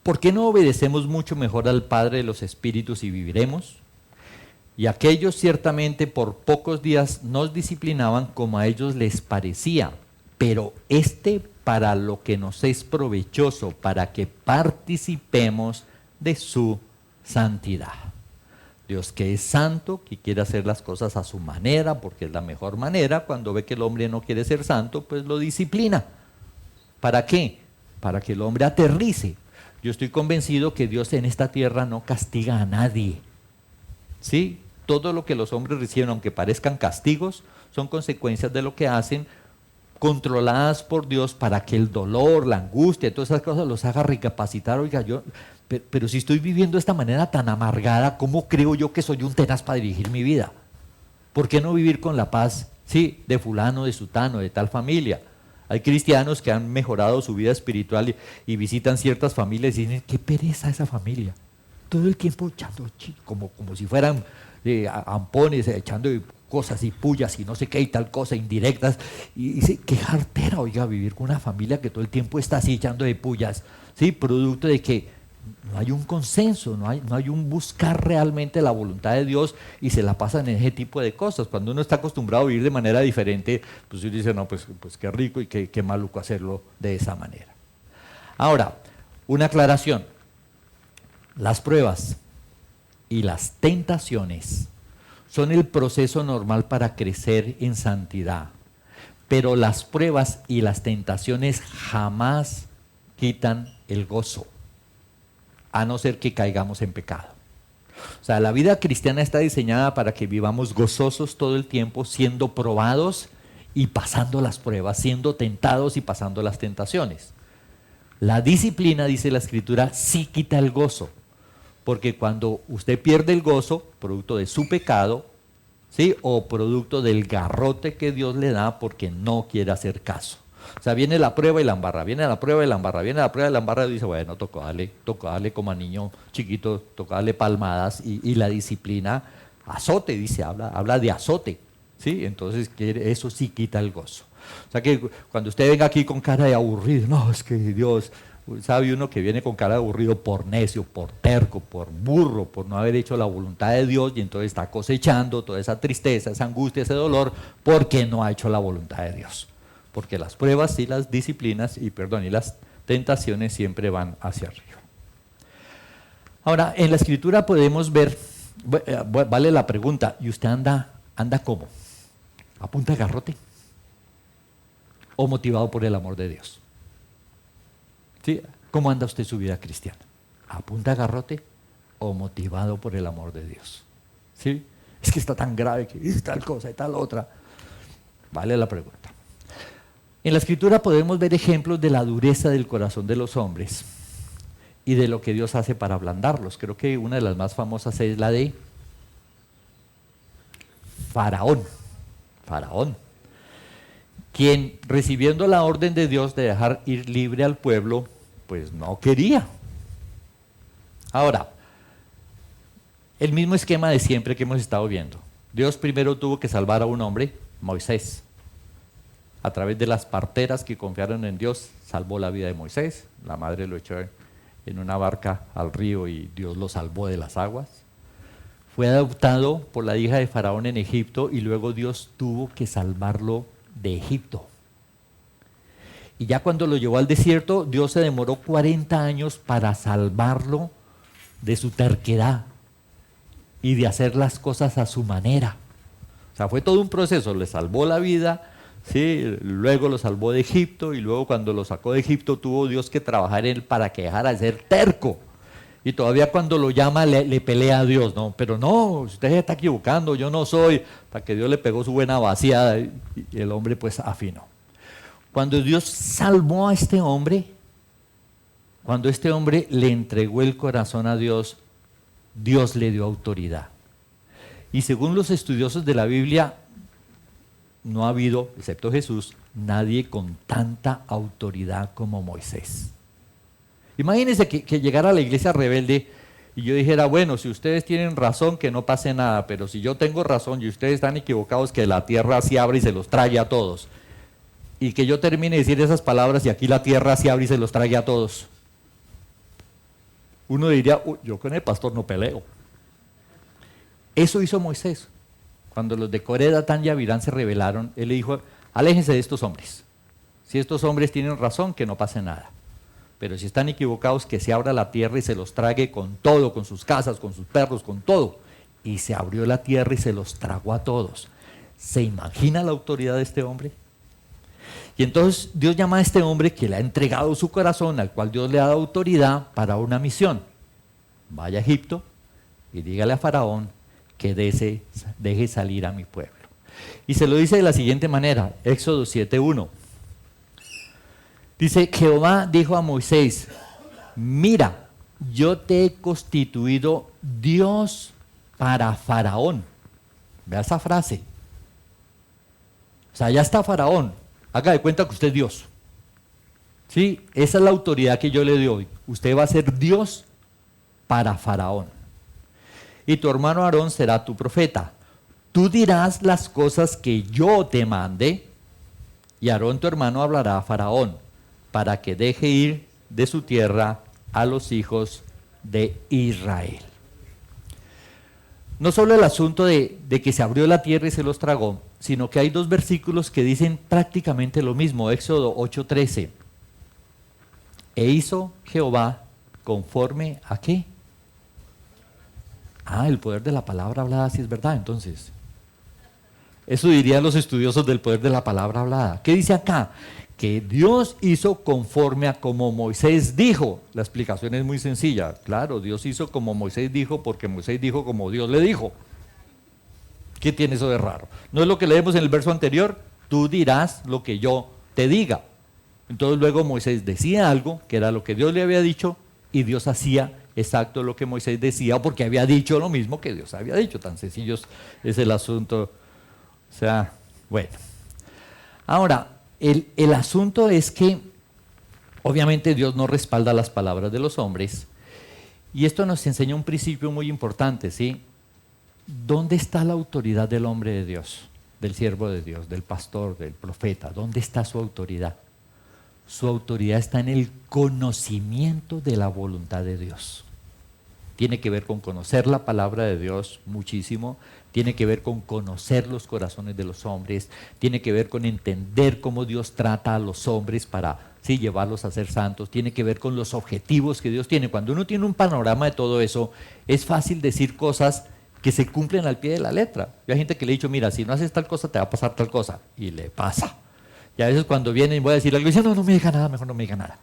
¿Por qué no obedecemos mucho mejor al Padre de los Espíritus y viviremos? Y aquellos ciertamente por pocos días nos disciplinaban como a ellos les parecía, pero para lo que nos es provechoso, para que participemos de su santidad. Dios, que es santo, que quiere hacer las cosas a su manera, porque es la mejor manera, cuando ve que el hombre no quiere ser santo, pues lo disciplina. ¿Para qué? Para que el hombre aterrice. Yo estoy convencido que Dios en esta tierra no castiga a nadie. ¿Sí? Todo lo que los hombres reciben, aunque parezcan castigos, son consecuencias de lo que hacen, controladas por Dios para que el dolor, la angustia, todas esas cosas los haga recapacitar. Oiga, pero si estoy viviendo de esta manera tan amargada, ¿cómo creo yo que soy un tenaz para dirigir mi vida? ¿Por qué no vivir con la paz, sí, de fulano, de sutano, de tal familia? Hay cristianos que han mejorado su vida espiritual y visitan ciertas familias y dicen, qué pereza esa familia. Todo el tiempo echando como si fueran ampones, echando cosas y pullas y no sé qué y tal cosa, indirectas. Y dice, qué jartera, oiga, vivir con una familia que todo el tiempo está así echando de pullas, ¿sí? Producto de que no hay un consenso, no hay un buscar realmente la voluntad de Dios y se la pasan en ese tipo de cosas. Cuando uno está acostumbrado a vivir de manera diferente, pues uno dice, no, pues qué rico y qué maluco hacerlo de esa manera. Ahora, una aclaración. Las pruebas y las tentaciones son el proceso normal para crecer en santidad, pero las pruebas y las tentaciones jamás quitan el gozo, a no ser que caigamos en pecado. O sea, la vida cristiana está diseñada para que vivamos gozosos todo el tiempo, siendo probados y pasando las pruebas, siendo tentados y pasando las tentaciones. La disciplina, dice la Escritura, sí quita el gozo, porque cuando usted pierde el gozo, producto de su pecado, ¿sí? O producto del garrote que Dios le da porque no quiere hacer caso. O sea, viene la prueba y la embarra, viene la prueba y la embarra, viene la prueba y la embarra y dice, bueno, tocó darle como a niño chiquito, tocó darle palmadas y la disciplina, azote, dice, habla de azote, ¿sí? Entonces eso sí quita el gozo. O sea que cuando usted venga aquí con cara de aburrido, no, es que Dios, sabe uno que viene con cara de aburrido por necio, por terco, por burro, por no haber hecho la voluntad de Dios y entonces está cosechando toda esa tristeza, esa angustia, ese dolor, porque no ha hecho la voluntad de Dios. Porque las pruebas y las disciplinas, y las tentaciones siempre van hacia arriba. Ahora, en la Escritura podemos ver, vale la pregunta, ¿y usted anda cómo? ¿A punta de garrote? ¿O motivado por el amor de Dios? ¿Sí? ¿Cómo anda usted su vida cristiana? ¿A punta de garrote o motivado por el amor de Dios? ¿Sí? Es que está tan grave que es tal cosa y tal otra. Vale la pregunta. En la Escritura podemos ver ejemplos de la dureza del corazón de los hombres y de lo que Dios hace para ablandarlos. Creo que una de las más famosas es la de Faraón. Faraón, quien recibiendo la orden de Dios de dejar ir libre al pueblo, pues no quería. Ahora, el mismo esquema de siempre que hemos estado viendo. Dios primero tuvo que salvar a un hombre, Moisés. A través de las parteras que confiaron en Dios, salvó la vida de Moisés. La madre lo echó en una barca al río y Dios lo salvó de las aguas. Fue adoptado por la hija de Faraón en Egipto y luego Dios tuvo que salvarlo de Egipto. Y ya cuando lo llevó al desierto, Dios se demoró 40 años para salvarlo de su terquedad y de hacer las cosas a su manera. O sea, fue todo un proceso, le salvó la vida, ¿sí? Luego lo salvó de Egipto y luego cuando lo sacó de Egipto tuvo Dios que trabajar en él para que dejara de ser terco. Y todavía cuando lo llama le pelea a Dios, no, pero no, usted se está equivocando, yo no soy, hasta que Dios le pegó su buena vaciada y el hombre pues afinó. Cuando Dios salvó a este hombre, cuando este hombre le entregó el corazón a Dios, Dios le dio autoridad. Y según los estudiosos de la Biblia, no ha habido, excepto Jesús, nadie con tanta autoridad como Moisés. Imagínense que llegara a la iglesia rebelde y yo dijera, bueno, si ustedes tienen razón, que no pase nada, pero si yo tengo razón y ustedes están equivocados, que la tierra se abre y se los trague a todos. Y que yo termine de decir esas palabras y aquí la tierra se abre y se los trague a todos. Uno diría, "Uy, yo con el pastor no peleo". Eso hizo Moisés. Cuando los de Coré, Datán y Abirán se rebelaron, él le dijo, aléjense de estos hombres. Si estos hombres tienen razón, que no pase nada. Pero si están equivocados, que se abra la tierra y se los trague con todo, con sus casas, con sus perros, con todo. Y se abrió la tierra y se los tragó a todos. ¿Se imagina la autoridad de este hombre? Y entonces Dios llama a este hombre que le ha entregado su corazón, al cual Dios le ha dado autoridad para una misión. Vaya a Egipto y dígale a Faraón que deje salir a mi pueblo. Y se lo dice de la siguiente manera, Éxodo 7:1. Dice, Jehová dijo a Moisés, mira, yo te he constituido Dios para Faraón. Vea esa frase. O sea, ya está Faraón. Haga de cuenta que usted es Dios. ¿Sí? Esa es la autoridad que yo le doy hoy. Usted va a ser Dios para Faraón. Y tu hermano Aarón será tu profeta. Tú dirás las cosas que yo te mande, y Aarón tu hermano hablará a Faraón, para que deje ir de su tierra a los hijos de Israel. No solo el asunto de que se abrió la tierra y se los tragó, sino que hay dos versículos que dicen prácticamente lo mismo. Éxodo 8:13. E hizo Jehová conforme a ¿qué? El poder de la palabra hablada, sí es verdad, entonces. Eso dirían los estudiosos del poder de la palabra hablada. ¿Qué dice acá? Que Dios hizo conforme a como Moisés dijo. La explicación es muy sencilla. Claro, Dios hizo como Moisés dijo porque Moisés dijo como Dios le dijo. ¿Qué tiene eso de raro? ¿No es lo que leemos en el verso anterior? Tú dirás lo que yo te diga. Entonces luego Moisés decía algo, que era lo que Dios le había dicho, y Dios hacía exacto lo que Moisés decía, porque había dicho lo mismo que Dios había dicho. Tan sencillo es el asunto. O sea, bueno. Ahora, el asunto es que obviamente Dios no respalda las palabras de los hombres, y esto nos enseña un principio muy importante, ¿sí? ¿Dónde está la autoridad del hombre de Dios, del siervo de Dios, del pastor, del profeta? ¿Dónde está su autoridad? Su autoridad está en el conocimiento de la voluntad de Dios. Tiene que ver con conocer la palabra de Dios muchísimo, tiene que ver con conocer los corazones de los hombres, tiene que ver con entender cómo Dios trata a los hombres para sí, llevarlos a ser santos, tiene que ver con los objetivos que Dios tiene. Cuando uno tiene un panorama de todo eso, es fácil decir cosas que se cumplen al pie de la letra. Yo hay gente que le he dicho, mira, si no haces tal cosa, te va a pasar tal cosa, y le pasa. Y a veces cuando vienen y voy a decir algo, dicen, no me diga nada, mejor no me diga nada.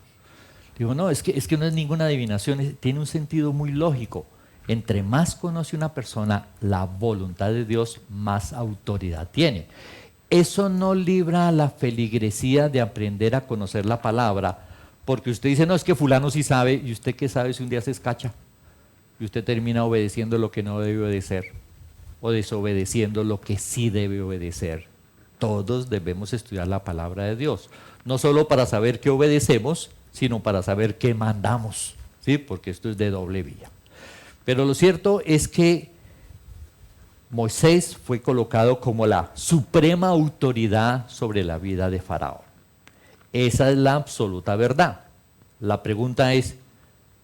Digo, no, es que no es ninguna adivinación, tiene un sentido muy lógico. Entre más conoce una persona la voluntad de Dios, más autoridad tiene. Eso no libra a la feligresía de aprender a conocer la palabra, porque usted dice, no, es que fulano sí sabe, y usted qué sabe si un día se escacha, y usted termina obedeciendo lo que no debe obedecer, o desobedeciendo lo que sí debe obedecer. Todos debemos estudiar la palabra de Dios, no solo para saber qué obedecemos, sino para saber qué mandamos, ¿sí? Porque esto es de doble vía. Pero lo cierto es que Moisés fue colocado como la suprema autoridad sobre la vida de Faraón. Esa es la absoluta verdad. La pregunta es,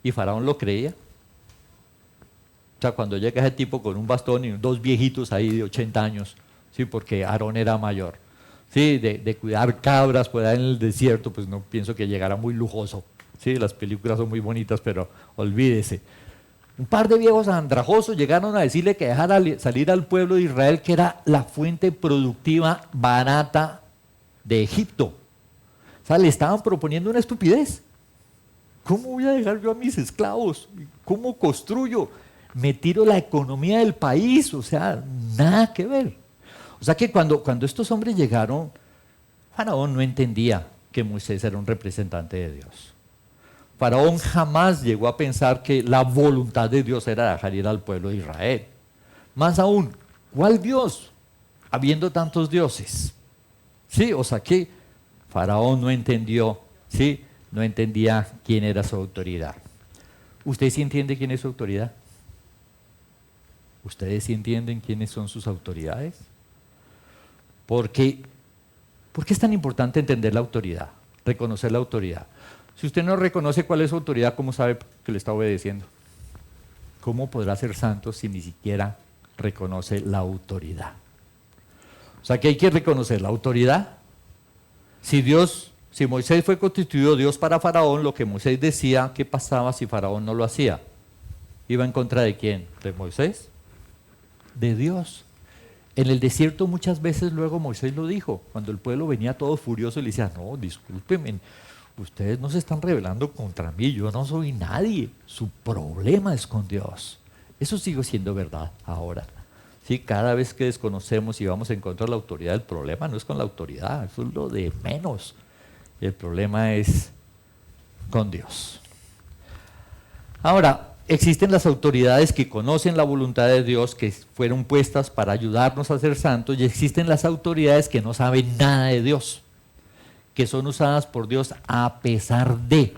¿y Faraón lo creía? O sea, cuando llega ese tipo con un bastón y dos viejitos ahí de 80 años, ¿sí? Porque Aarón era mayor, ¿sí? De cuidar cabras por ahí en el desierto, pues no pienso que llegara muy lujoso, ¿sí? Las películas son muy bonitas, pero olvídese. Un par de viejos andrajosos llegaron a decirle que dejara salir al pueblo de Israel, que era la fuente productiva barata de Egipto. O sea, le estaban proponiendo una estupidez. ¿Cómo voy a dejar yo a mis esclavos? ¿Cómo construyo? Me tiro la economía del país, o sea, nada que ver. O sea que cuando estos hombres llegaron, Faraón no entendía que Moisés era un representante de Dios. Faraón jamás llegó a pensar que la voluntad de Dios era dejar ir al pueblo de Israel. Más aún, ¿cuál Dios? Habiendo tantos dioses. Sí, o sea que Faraón no entendió, sí, no entendía quién era su autoridad. ¿Usted sí entiende quién es su autoridad? ¿Ustedes sí entienden quiénes son sus autoridades? ¿Por qué es tan importante entender la autoridad, reconocer la autoridad? Si usted no reconoce cuál es su autoridad, ¿cómo sabe que le está obedeciendo? ¿Cómo podrá ser santo si ni siquiera reconoce la autoridad? O sea que hay que reconocer la autoridad. Si Moisés fue constituido Dios para Faraón, lo que Moisés decía, ¿qué pasaba si Faraón no lo hacía? ¿Iba en contra de quién? ¿De Moisés? De Dios. En el desierto muchas veces luego Moisés lo dijo, cuando el pueblo venía todo furioso y le decía, no, discúlpenme, ustedes no se están rebelando contra mí, yo no soy nadie, su problema es con Dios. Eso sigue siendo verdad ahora. Sí, cada vez que desconocemos y vamos en contra de la autoridad, el problema no es con la autoridad, eso es lo de menos. El problema es con Dios. Ahora, existen las autoridades que conocen la voluntad de Dios, que fueron puestas para ayudarnos a ser santos, y existen las autoridades que no saben nada de Dios, que son usadas por Dios a pesar de,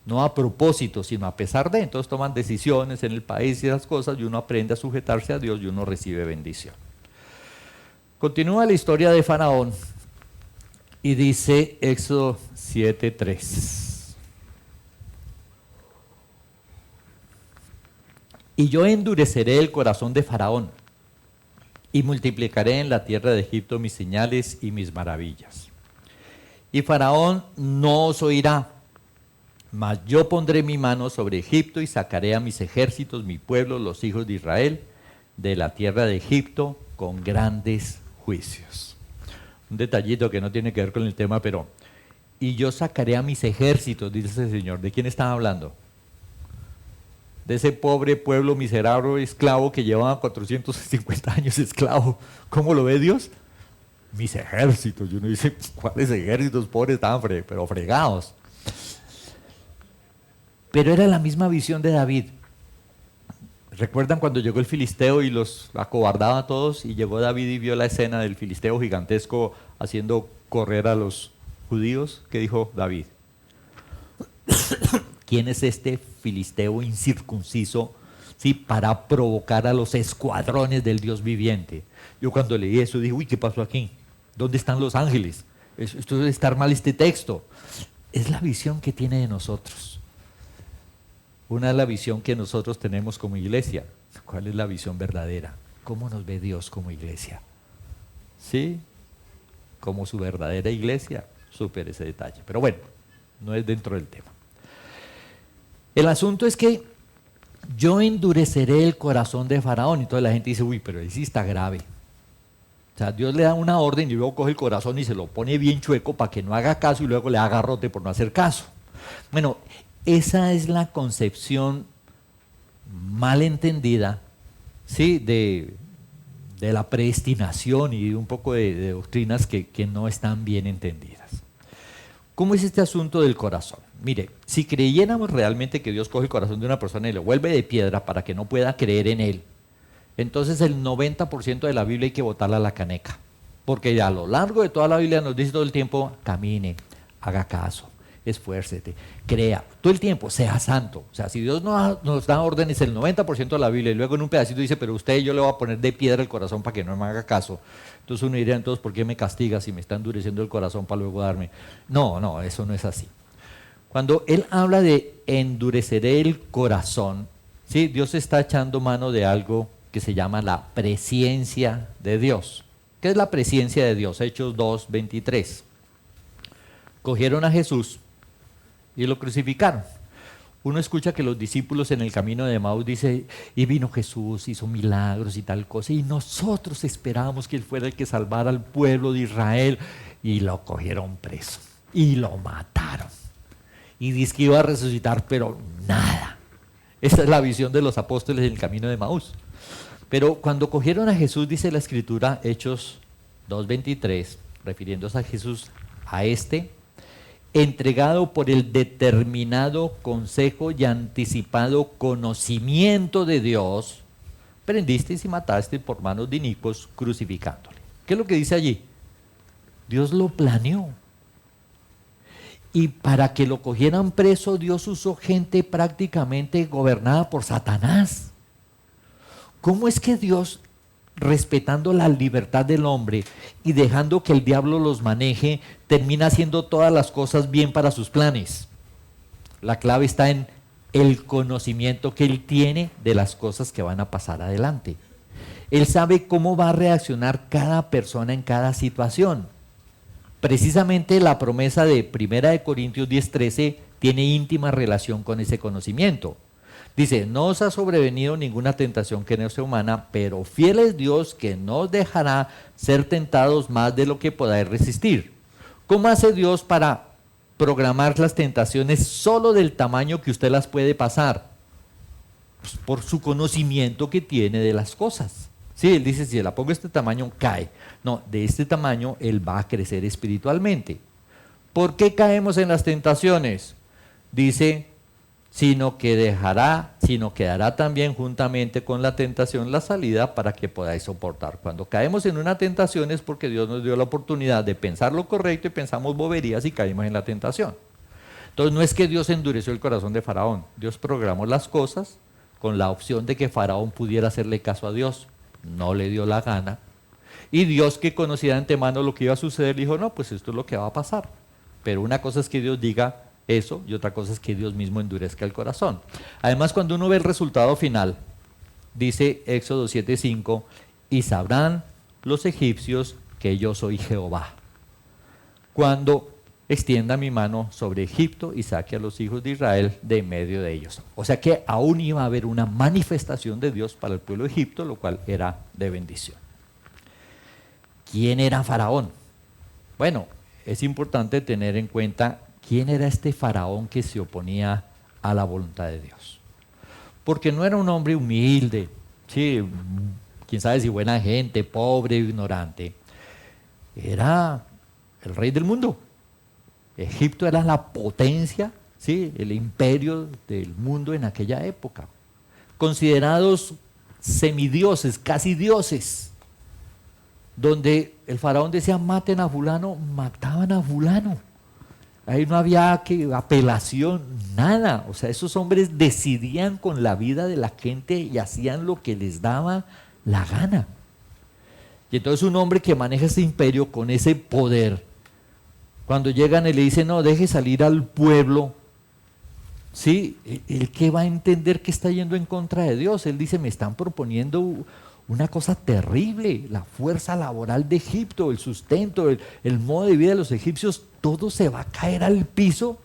no a propósito, sino a pesar de. Entonces toman decisiones en el país y esas cosas, y uno aprende a sujetarse a Dios y uno recibe bendición. Continúa la historia de Faraón y dice Éxodo 7:3. Y yo endureceré el corazón de Faraón y multiplicaré en la tierra de Egipto mis señales y mis maravillas. Y Faraón no os oirá, mas yo pondré mi mano sobre Egipto y sacaré a mis ejércitos, mi pueblo, los hijos de Israel, de la tierra de Egipto con grandes juicios. Un detallito que no tiene que ver con el tema, pero y yo sacaré a mis ejércitos, dice el Señor. ¿De quién están hablando? De ese pobre pueblo miserable esclavo que llevaba 450 años esclavo. ¿Cómo lo ve Dios? Mis ejércitos. Y uno dice, ¿cuáles ejércitos? Pobres, estaban pero fregados. Pero era la misma visión de David. ¿Recuerdan cuando llegó el filisteo y los acobardaba a todos? Y llegó David y vio la escena del filisteo gigantesco haciendo correr a los judíos. ¿Qué dijo David? ¿Quién es este filisteo incircunciso, sí, para provocar a los escuadrones del Dios viviente? Yo cuando leí eso dije, uy, ¿qué pasó aquí? ¿Dónde están los ángeles? Esto debe estar mal este texto. Es la visión que tiene de nosotros. Una es la visión que nosotros tenemos como iglesia. ¿Cuál es la visión verdadera? ¿Cómo nos ve Dios como iglesia? ¿Sí? Como su verdadera iglesia. Súper ese detalle. Pero bueno, no es dentro del tema. El asunto es que yo endureceré el corazón de Faraón. Y toda la gente dice, uy, pero ahí sí está grave. O sea, Dios le da una orden y luego coge el corazón y se lo pone bien chueco para que no haga caso y luego le haga garrote por no hacer caso. Bueno, esa es la concepción mal entendida, ¿sí? de la predestinación y un poco de doctrinas que no están bien entendidas. ¿Cómo es este asunto del corazón? Mire, si creyéramos realmente que Dios coge el corazón de una persona y lo vuelve de piedra para que no pueda creer en él, entonces el 90% de la Biblia hay que botarla a la caneca. Porque a lo largo de toda la Biblia nos dice todo el tiempo, camine, haga caso, esfuércete, crea, todo el tiempo, sea santo. O sea, si Dios nos da órdenes el 90% de la Biblia y luego en un pedacito dice, pero usted yo le voy a poner de piedra el corazón para que no me haga caso. Entonces uno diría, entonces, ¿por qué me castiga si me está endureciendo el corazón para luego darme? No, eso no es así. Cuando Él habla de endureceré el corazón, ¿sí? Dios está echando mano de algo que se llama la presciencia de Dios. ¿Qué es la presciencia de Dios? Hechos 2:23. Cogieron a Jesús y lo crucificaron. Uno escucha que los discípulos en el camino de Emaús dice, y vino Jesús, hizo milagros y tal cosa, y nosotros esperábamos que Él fuera el que salvara al pueblo de Israel, y lo cogieron preso, y lo mataron. Y dice que iba a resucitar, pero nada. Esta es la visión de los apóstoles en el camino de Emaús. Pero cuando cogieron a Jesús, dice la Escritura, Hechos 2:23, refiriéndose a Jesús, a entregado por el determinado consejo y anticipado conocimiento de Dios, prendisteis y matasteis por manos de inicuos, crucificándole. ¿Qué es lo que dice allí? Dios lo planeó. Y para que lo cogieran preso, Dios usó gente prácticamente gobernada por Satanás. ¿Cómo es que Dios, respetando la libertad del hombre y dejando que el diablo los maneje, termina haciendo todas las cosas bien para sus planes? La clave está en el conocimiento que él tiene de las cosas que van a pasar adelante. Él sabe cómo va a reaccionar cada persona en cada situación. Precisamente la promesa de 1 Corintios 10:13 tiene íntima relación con ese conocimiento. Dice, no os ha sobrevenido ninguna tentación que no sea humana, pero fiel es Dios que no os dejará ser tentados más de lo que podáis resistir. ¿Cómo hace Dios para programar las tentaciones solo del tamaño que usted las puede pasar? Pues por su conocimiento que tiene de las cosas. Sí, él dice, si la pongo de este tamaño, cae. No, de este tamaño él va a crecer espiritualmente. ¿Por qué caemos en las tentaciones? Dice, sino que dará también juntamente con la tentación la salida para que podáis soportar. Cuando caemos en una tentación es porque Dios nos dio la oportunidad de pensar lo correcto y pensamos boberías y caímos en la tentación. Entonces no es que Dios endureció el corazón de Faraón, Dios programó las cosas con la opción de que Faraón pudiera hacerle caso a Dios, no le dio la gana, y Dios, que conocía de antemano lo que iba a suceder, dijo, no, pues esto es lo que va a pasar. Pero una cosa es que Dios diga eso y otra cosa es que Dios mismo endurezca el corazón. Además, cuando uno ve el resultado final, dice Éxodo 7:5, y sabrán los egipcios que yo soy Jehová, cuando extienda mi mano sobre Egipto y saque a los hijos de Israel de en medio de ellos. O sea que aún iba a haber una manifestación de Dios para el pueblo de Egipto, lo cual era de bendición. ¿Quién era Faraón? Bueno, es importante tener en cuenta quién era este Faraón que se oponía a la voluntad de Dios. Porque no era un hombre humilde, sí, quién sabe si buena gente, pobre, ignorante. Era el rey del mundo. Egipto era la potencia, ¿sí?, el imperio del mundo en aquella época. Considerados semidioses, casi dioses, donde el faraón decía, maten a fulano, mataban a fulano. Ahí no había apelación, nada. O sea, esos hombres decidían con la vida de la gente y hacían lo que les daba la gana. Y entonces un hombre que maneja ese imperio con ese poder, cuando llegan y le dicen, no, deje salir al pueblo, ¿sí? ¿El qué va a entender que está yendo en contra de Dios? Él dice, me están proponiendo una cosa terrible, la fuerza laboral de Egipto, el sustento, el modo de vida de los egipcios, todo se va a caer al piso,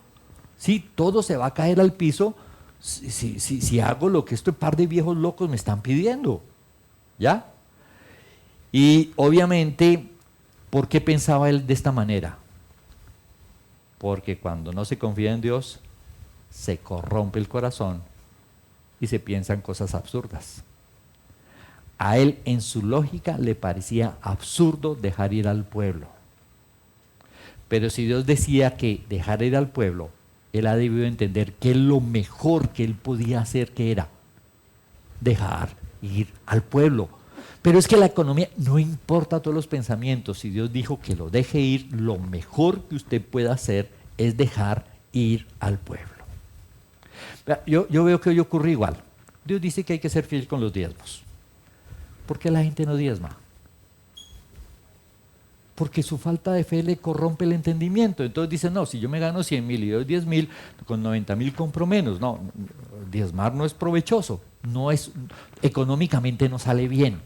¿sí? Todo se va a caer al piso si hago lo que este par de viejos locos me están pidiendo, ¿ya? Y obviamente, ¿por qué pensaba él de esta manera? Porque cuando no se confía en Dios, se corrompe el corazón y se piensan cosas absurdas. A él, en su lógica, le parecía absurdo dejar ir al pueblo. Pero si Dios decía que dejar ir al pueblo, él ha debido entender que lo mejor que él podía hacer, que era dejar ir al pueblo. Pero es que la economía no importa todos los pensamientos. Si Dios dijo que lo deje ir, lo mejor que usted pueda hacer es dejar ir al pueblo. Yo veo que hoy ocurre igual. Dios dice que hay que ser fiel con los diezmos. ¿Por qué la gente no diezma? Porque su falta de fe le corrompe el entendimiento. Entonces dicen, no, si yo me gano 100,000 y doy 10,000, con 90,000 compro menos. No, diezmar no es provechoso, económicamente no sale bien.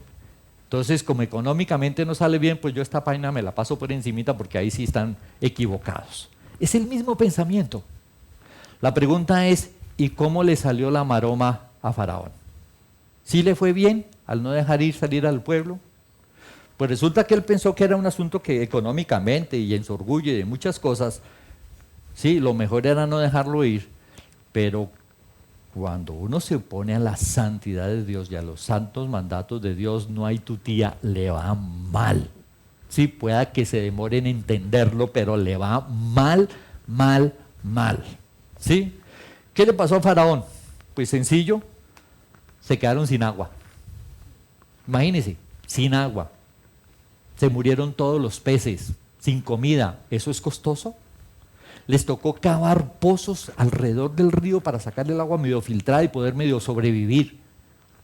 Entonces, como económicamente no sale bien, pues yo esta página me la paso por encimita porque ahí sí están equivocados. Es el mismo pensamiento. La pregunta es, ¿y cómo le salió la maroma a Faraón? ¿Sí le fue bien al no dejar salir al pueblo? Pues resulta que él pensó que era un asunto que económicamente y en su orgullo y de muchas cosas, sí, lo mejor era no dejarlo ir, pero cuando uno se opone a la santidad de Dios y a los santos mandatos de Dios, no hay tutía, le va mal. Sí, pueda que se demore en entenderlo, pero le va mal, mal, mal. ¿Sí? ¿Qué le pasó a Faraón? Pues sencillo, se quedaron sin agua. Imagínense, sin agua. Se murieron todos los peces, sin comida. ¿Eso es costoso? Les tocó cavar pozos alrededor del río para sacarle el agua medio filtrada y poder medio sobrevivir.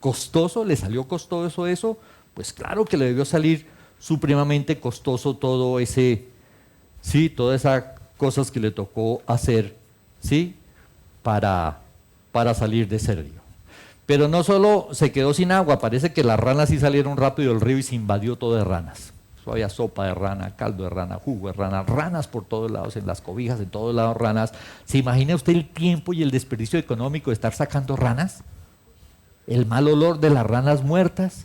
¿Costoso? ¿Le salió costoso eso? Pues claro que le debió salir supremamente costoso todo ese, sí, todas esas cosas que le tocó hacer, ¿sí?, para salir de ese río. Pero no solo se quedó sin agua, parece que las ranas sí salieron rápido del río y se invadió todo de ranas. Eso había sopa de rana, caldo de rana, jugo de rana, ranas por todos lados, en las cobijas, en todos lados ranas. ¿Se imagina usted el tiempo y el desperdicio económico de estar sacando ranas? El mal olor de las ranas muertas.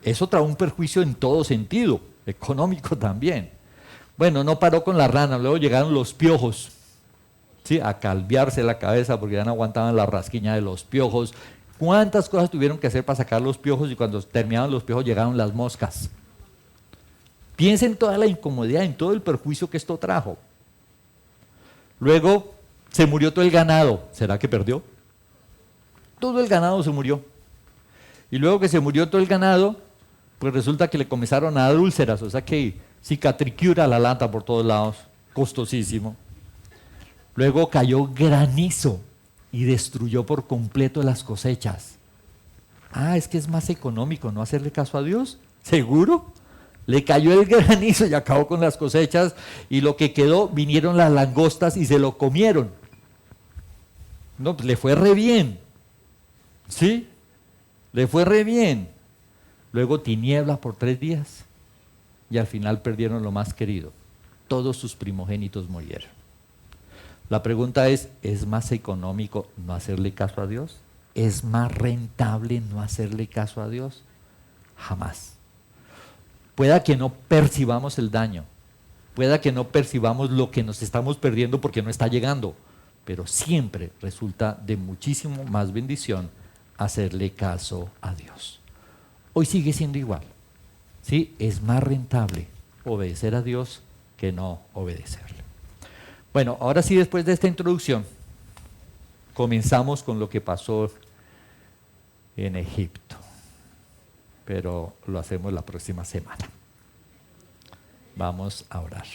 Eso trae un perjuicio en todo sentido, económico también. Bueno, no paró con las ranas, luego llegaron los piojos, ¿sí? A calviarse la cabeza porque ya no aguantaban la rasquiña de los piojos. ¿Cuántas cosas tuvieron que hacer para sacar los piojos? Y cuando terminaron los piojos llegaron las moscas. Piensen en toda la incomodidad, en todo el perjuicio que esto trajo. Luego se murió todo el ganado. ¿Será que perdió? Todo el ganado se murió. Y luego que se murió todo el ganado, pues resulta que le comenzaron a dar úlceras, o sea que cicatricura la lata por todos lados, costosísimo. Luego cayó granizo y destruyó por completo las cosechas. Ah, es que es más económico no hacerle caso a Dios, ¿seguro? Le cayó el granizo y acabó con las cosechas, y lo que quedó, vinieron las langostas y se lo comieron. No, pues le fue re bien, ¿sí? Le fue re bien. Luego tiniebla por 3 días y al final perdieron lo más querido. Todos sus primogénitos murieron. La pregunta ¿es más económico no hacerle caso a Dios? ¿Es más rentable no hacerle caso a Dios? Jamás. Pueda que no percibamos el daño, pueda que no percibamos lo que nos estamos perdiendo porque no está llegando, pero siempre resulta de muchísimo más bendición hacerle caso a Dios. Hoy sigue siendo igual, ¿sí? Es más rentable obedecer a Dios que no obedecerle. Bueno, ahora sí, después de esta introducción, comenzamos con lo que pasó en Egipto, pero lo hacemos la próxima semana. Vamos a orar.